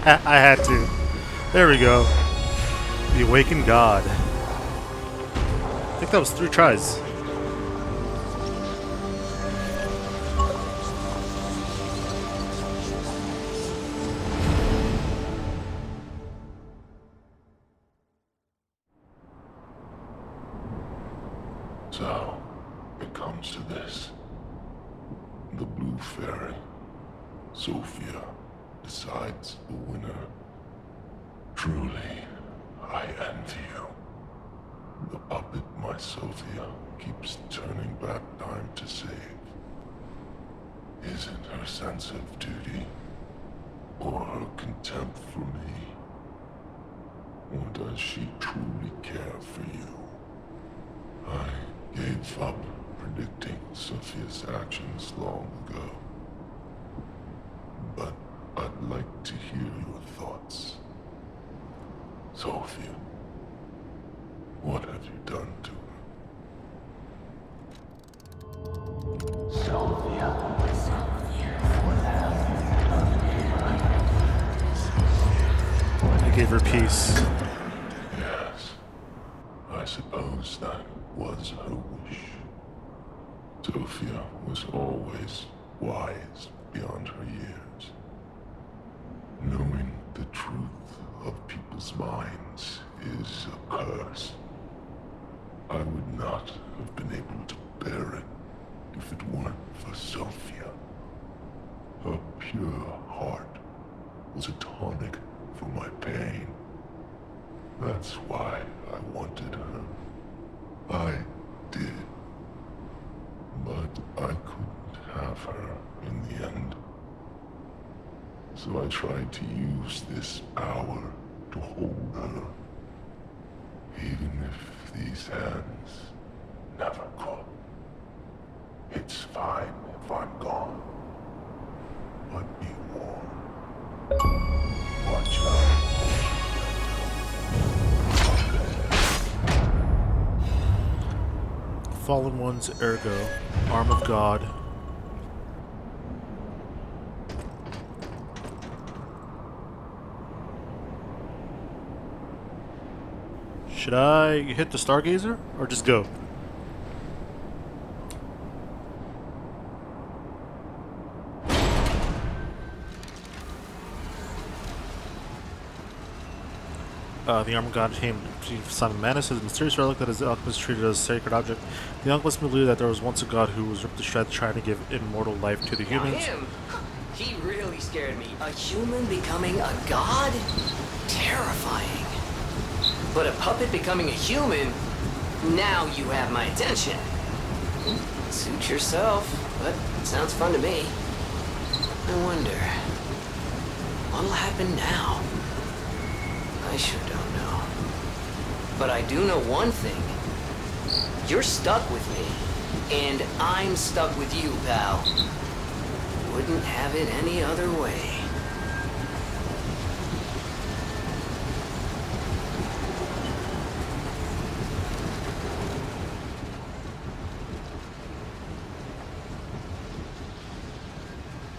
Speaker 1: I had to. There we go. The Awakened God. I think that was 3 tries.
Speaker 11: So, it comes to this. The Blue Fairy, Sophia, decides the winner. Truly, I envy you. The puppet my Sophia keeps turning back time to save. Is it her sense of duty, or her contempt for me? Or does she truly care for you? I gave up predicting Sophia's actions long ago. But I'd like to hear your thoughts. Sophia, what have you done to her?
Speaker 10: Sophia.
Speaker 1: I gave her peace.
Speaker 11: Yes, I suppose that was her wish. Sophia was always wise beyond her years. Knowing the truth of people's minds is a curse. I would not have been able to bear it if it weren't for Sophia. Her pure heart was a tonic for my pain. That's why I wanted her. I in the end. So I tried to use this power to hold her. Even if these hands never could. It's fine if I'm gone. But be warned. Watch out.
Speaker 1: Fallen One's Ergo, Arm of God. Should I hit the Stargazer or just go? The Arm of God came to Simon Manus as a mysterious relic that his alchemist treated as a sacred object. The alchemist believed that there was once a god who was ripped to shreds trying to give immortal life to the
Speaker 2: Now
Speaker 1: humans.
Speaker 2: him, he really scared me. A human becoming a god? Terrifying. But a puppet becoming a human? Now you have my attention. Suit yourself, but it sounds fun to me. I wonder, what'll happen now? I sure don't know. But I do know one thing. You're stuck with me, and I'm stuck with you, pal. Wouldn't have it any other way.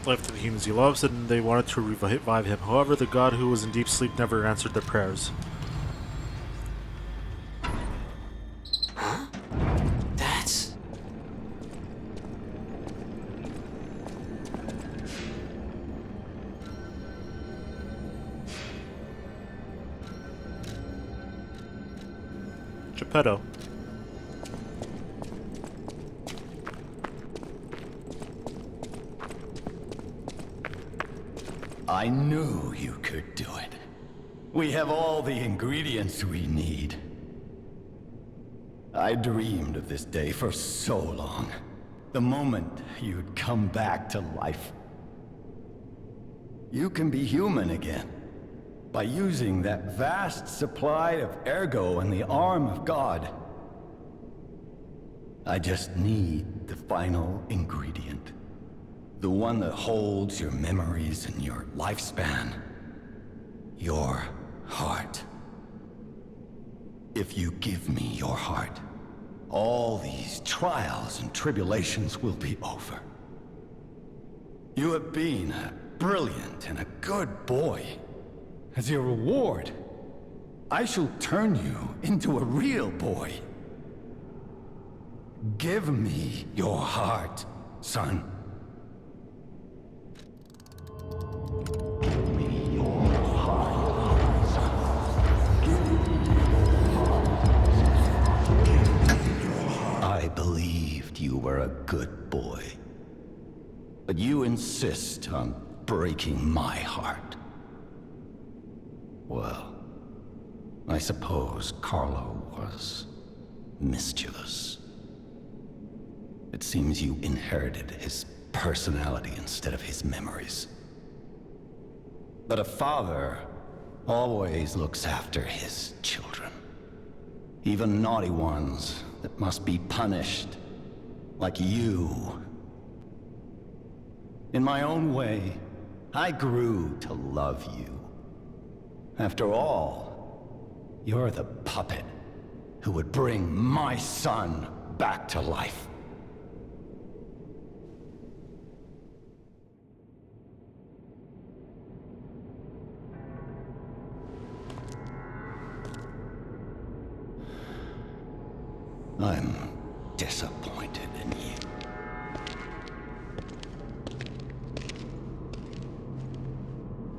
Speaker 1: Life to the humans he loves, and they wanted to revive him. However, the god who was in deep sleep never answered their prayers.
Speaker 2: Huh? That's...
Speaker 1: Geppetto.
Speaker 10: I knew you could do it. We have all the ingredients we need. I dreamed of this day for so long. The moment you'd come back to life. You can be human again. By using that vast supply of ergo and the arm of God. I just need the final ingredient. The one that holds your memories and your lifespan. Your heart. If you give me your heart, all these trials and tribulations will be over. You have been a brilliant and a good boy. As your reward, I shall turn you into a real boy. Give me your heart, son. I believed you were a good boy. But you insist on breaking my heart. Well, I suppose Carlo was mischievous. It seems you inherited his personality instead of his memories. But a father always looks after his children. Even naughty ones that must be punished, like you. In my own way, I grew to love you. After all, you're the puppet who would bring my son back to life. I'm disappointed in you.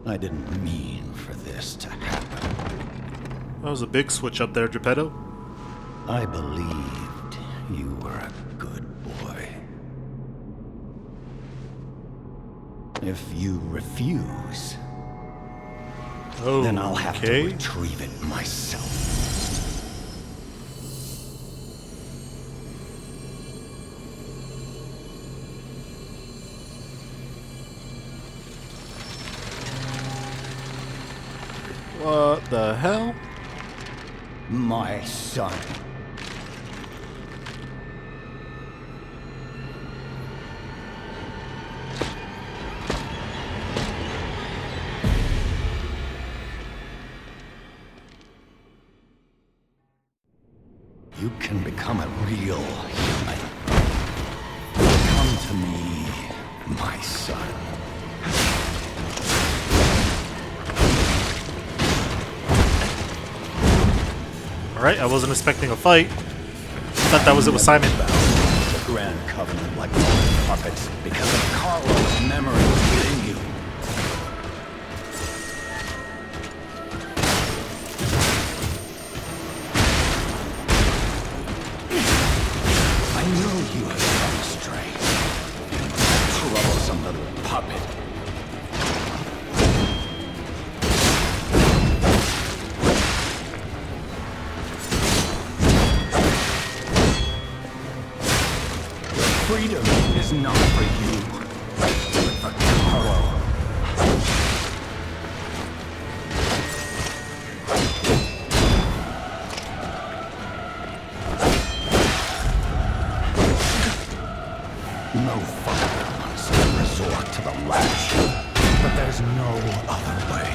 Speaker 10: I didn't mean for this to happen.
Speaker 1: That was a big switch up there, Geppetto.
Speaker 10: I believed you were a good boy. If you refuse, then I'll have to retrieve it myself.
Speaker 1: What the hell?
Speaker 10: My son. You can become a real human. Come to me, my son.
Speaker 1: Alright, I wasn't expecting a fight. Thought that was it with Simon.
Speaker 10: The Grand Covenant like puppets because of Carlo's memory within you. I know you have gone astray. Troublesome little puppet. Freedom is not for you, but for Carlo. No father wants to resort to the lash, but there's no other way.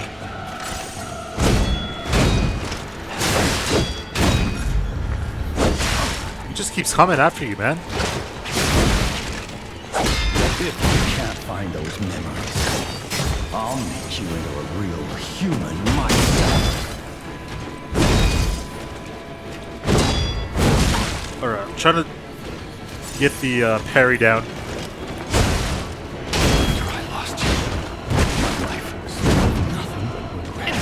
Speaker 1: He just keeps coming after you, man.
Speaker 10: If you can't find those memories, I'll make you into a real human myself.
Speaker 1: Alright, I'm trying to get the parry down.
Speaker 10: After I lost you, my life was nothing but regret.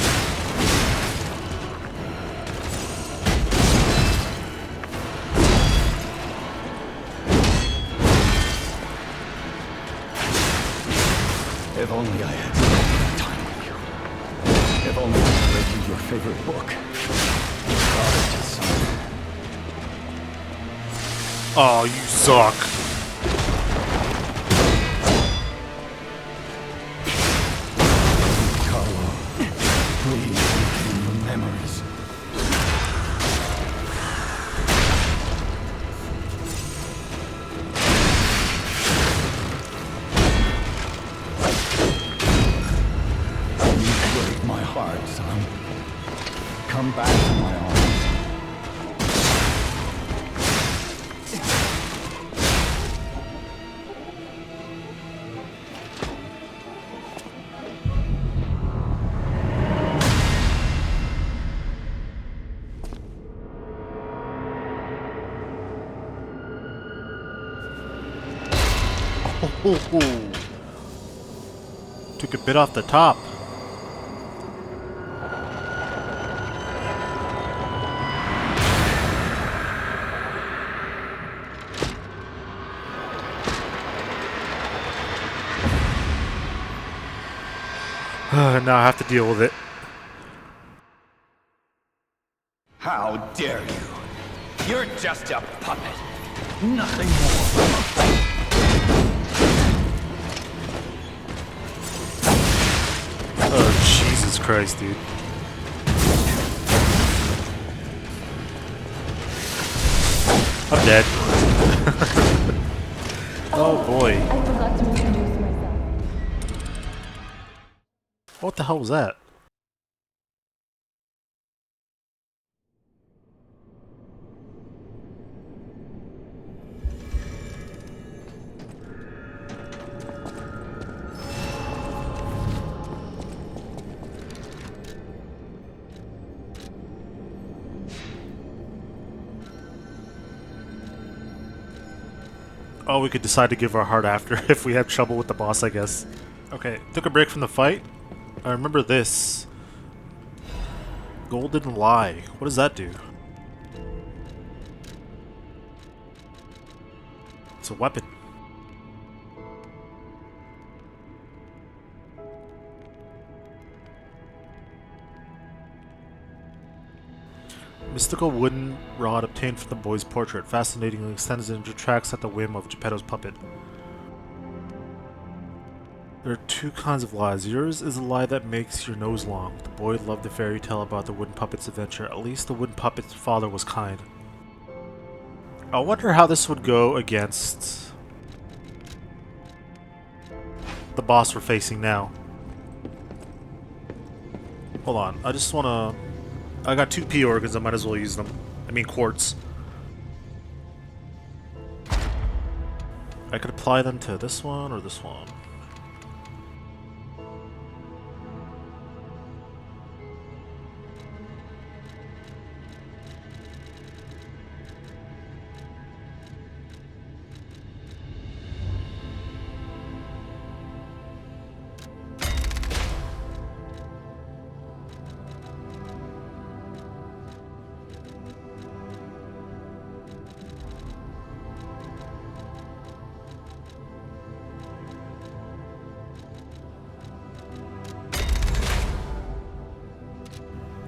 Speaker 10: If only I had spent time with you. If only I read you your favorite book. Father to son.
Speaker 1: Oh, you suck.
Speaker 10: Carlo, please reclaim your memories. You break my heart, son. Come back to my arms.
Speaker 1: Oh, took a bit off the top. Now I have to deal with it.
Speaker 10: How dare you? You're just a puppet. Nothing more.
Speaker 1: Oh, Jesus Christ, dude. I'm dead. Oh boy.
Speaker 12: I forgot to introduce myself.
Speaker 1: What the hell was that? Oh, we could decide to give our heart after if we have trouble with the boss, I guess. Okay, took a break from the fight. I remember this. Golden Lie. What does that do? It's a weapon. Mystical wooden rod obtained from the boy's portrait fascinatingly extends and retracts at the whim of Geppetto's puppet. There are two kinds of lies. Yours is a lie that makes your nose long. The boy loved the fairy tale about the wooden puppet's adventure. At least the wooden puppet's father was kind. I wonder how this would go against the boss we're facing now. Hold on, I just wanna... I got 2 P organs, I might as well use them. I mean quartz. I could apply them to this one or this one.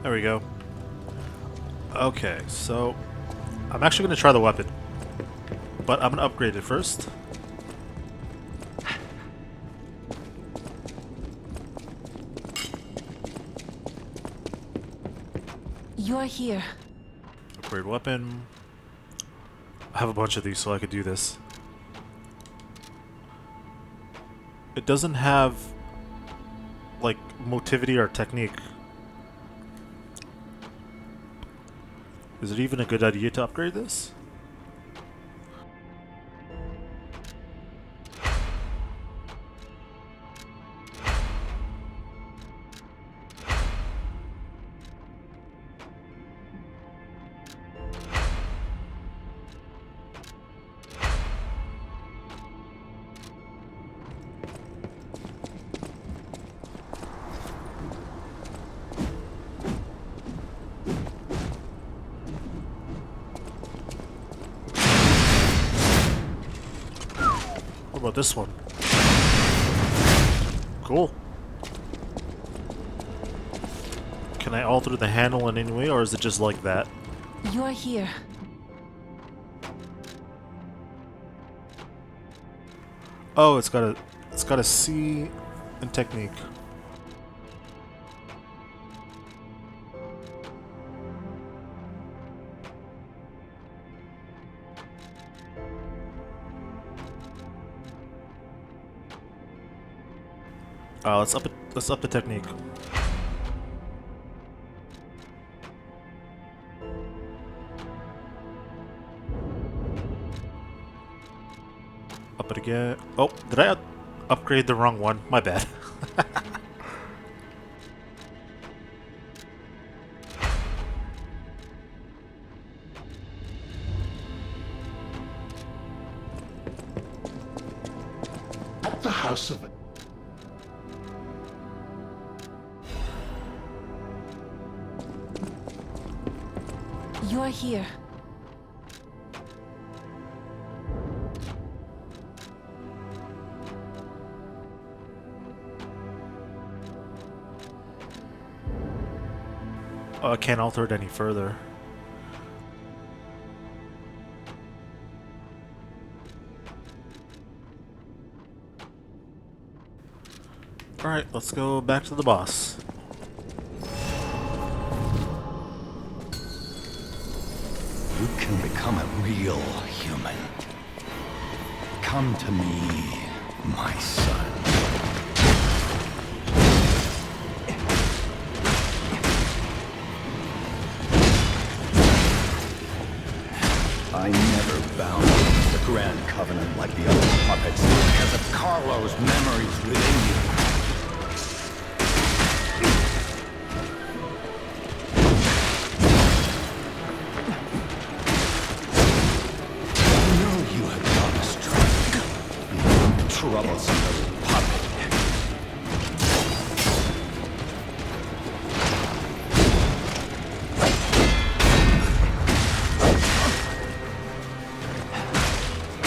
Speaker 1: There we go. Okay, so I'm actually going to try the weapon, but I'm going to upgrade it first.
Speaker 6: You're here.
Speaker 1: Upgrade weapon. I have a bunch of these, so I could do this. It doesn't have like motivity or technique. Is it even a good idea to upgrade this? What about this one? Cool. Can I alter the handle in any way, or is it just like that?
Speaker 6: You're here.
Speaker 1: Oh, it's got a C in technique. Let's up the technique. Up it again. Oh, did I upgrade the wrong one? My bad.
Speaker 11: At the house of...
Speaker 6: You're here.
Speaker 1: Oh, I can't alter it any further. Alright, let's go back to the boss.
Speaker 10: You can become a real human. Come to me, my son. I never bound the Grand Covenant like the other puppets because of Carlo's memories within you. Troublesome little puppet.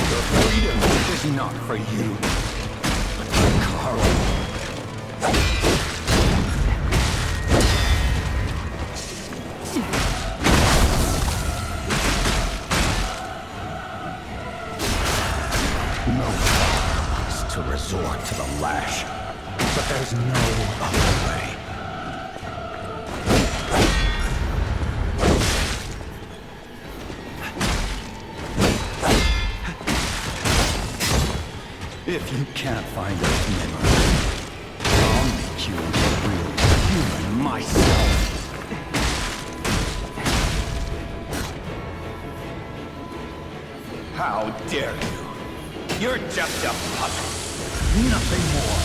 Speaker 10: Your freedom is not for you, but for Carlo. No. To resort to the lash There's no other way. If you can't find those memories, I'll make you into a real human myself. How dare you? You're just a puppet. Nothing more.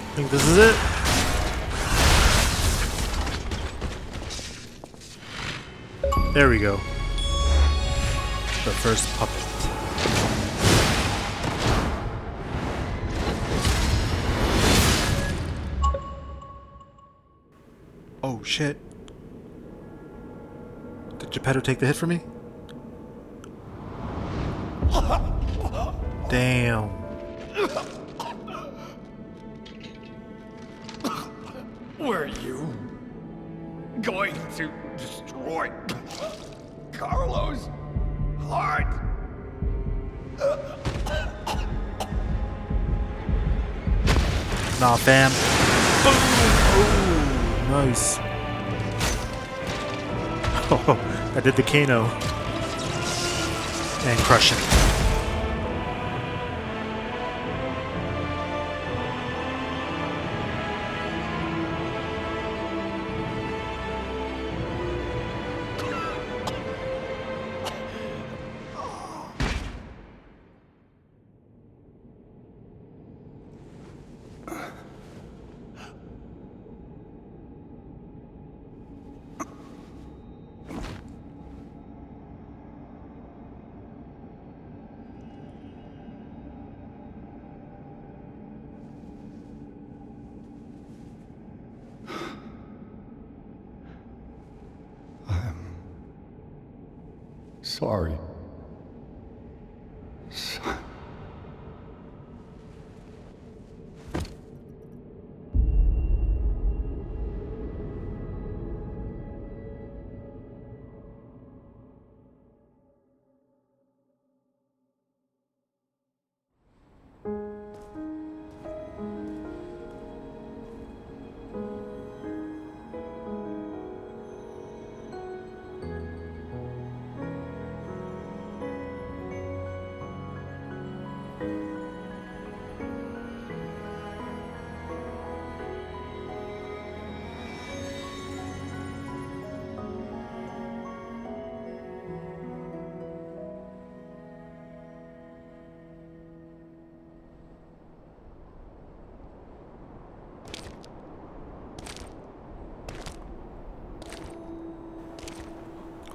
Speaker 1: I think this is it. There we go. The first puppet. Oh shit. Did Geppetto take the hit for me? Damn.
Speaker 10: Were you going to destroy Carlos' heart?
Speaker 1: Nah, fam. Boom! Oh, nice. Oh, I did the Kano. And crush it.
Speaker 10: Sorry.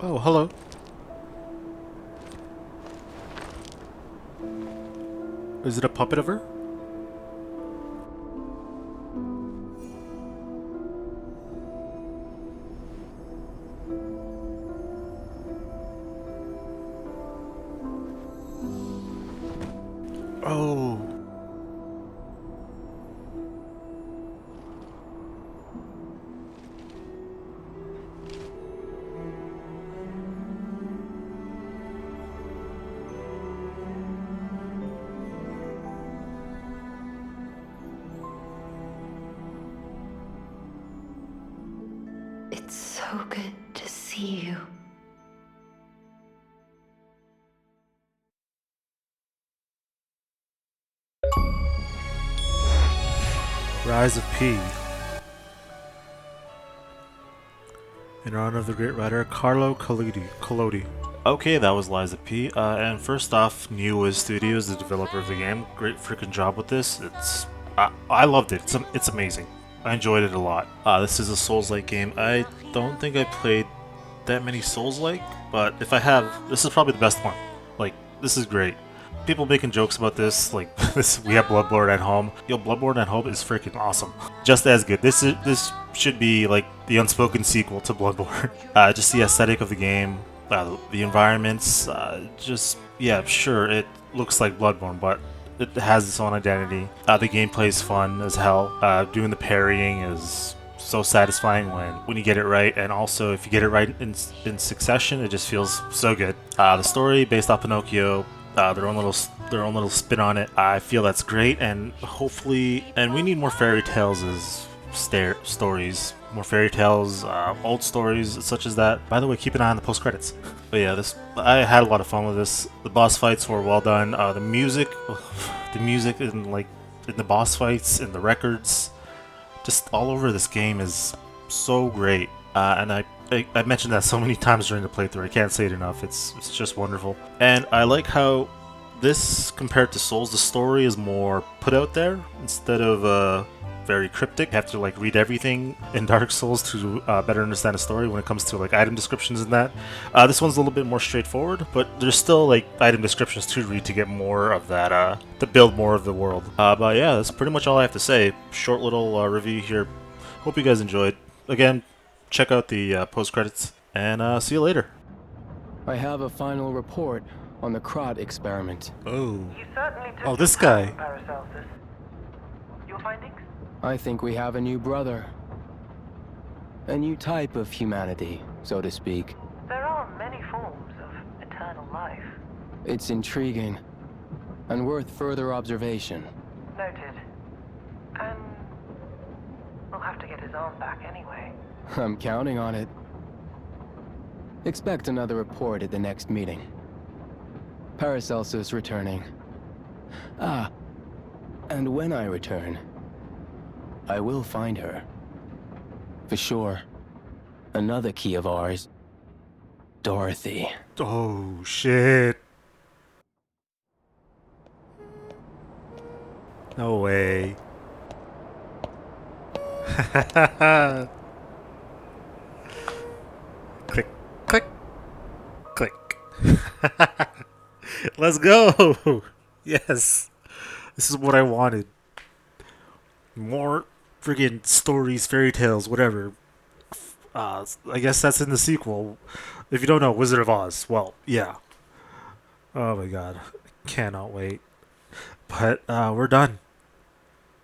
Speaker 1: Oh, hello. Is it a puppet of her? Oh.
Speaker 3: It's so good to see you.
Speaker 1: Rise of P. In honor of the great writer Carlo Collodi. Okay, that was Lies of P. And first off, Niwa Studios, the developer of the game, great freaking job with this. I loved it. It's amazing. I enjoyed it a lot. This is a Souls-like game. I don't think I played that many Souls-like, but if I have, this is probably the best one. Like, this is great. People making jokes about this, like this. We have Bloodborne at home. Yo, Bloodborne at home is freaking awesome. Just as good. This should be like the unspoken sequel to Bloodborne. Just the aesthetic of the game, the environments. Just yeah, sure, it looks like Bloodborne, but it has its own identity. The gameplay is fun as hell. Doing the parrying is so satisfying when you get it right, and also if you get it right in succession, it just feels so good. The story based off Pinocchio. Their own little spin on it. I feel that's great, and hopefully, and we need more fairy tales as stories, more fairy tales, old stories such as that. By the way, keep an eye on the post credits. But yeah, I had a lot of fun with this. The boss fights were well done. The music in the boss fights and the records, just all over this game is so great. And I mentioned that so many times during the playthrough. I can't say it enough. It's just wonderful. And I like how this, compared to Souls, the story is more put out there instead of very cryptic. You have to like read everything in Dark Souls to better understand the story when it comes to like item descriptions and that. This one's a little bit more straightforward, but there's still like item descriptions to read to get more of that, to build more of the world. But yeah, that's pretty much all I have to say. Short little review here. Hope you guys enjoyed. Again, check out the post-credits, and see you later.
Speaker 4: I have a final report on the Krat experiment.
Speaker 1: Oh. Oh, this guy.
Speaker 13: Paracelsus. Your findings?
Speaker 4: I think we have a new brother. A new type of humanity, so to speak.
Speaker 13: There are many forms of eternal life.
Speaker 4: It's intriguing, and worth further observation.
Speaker 13: Noted. And we'll have to get his arm back anyway.
Speaker 4: I'm counting on it. Expect another report at the next meeting. Paracelsus returning. And when I return, I will find her. For sure. Another key of ours. Dorothy.
Speaker 1: Oh, shit. No way. Click, click, click. Let's go! Yes. This is what I wanted. More friggin' stories, fairy tales, whatever. I guess that's in the sequel. If you don't know, Wizard of Oz. Well, yeah. Oh my god. Cannot wait. But we're done.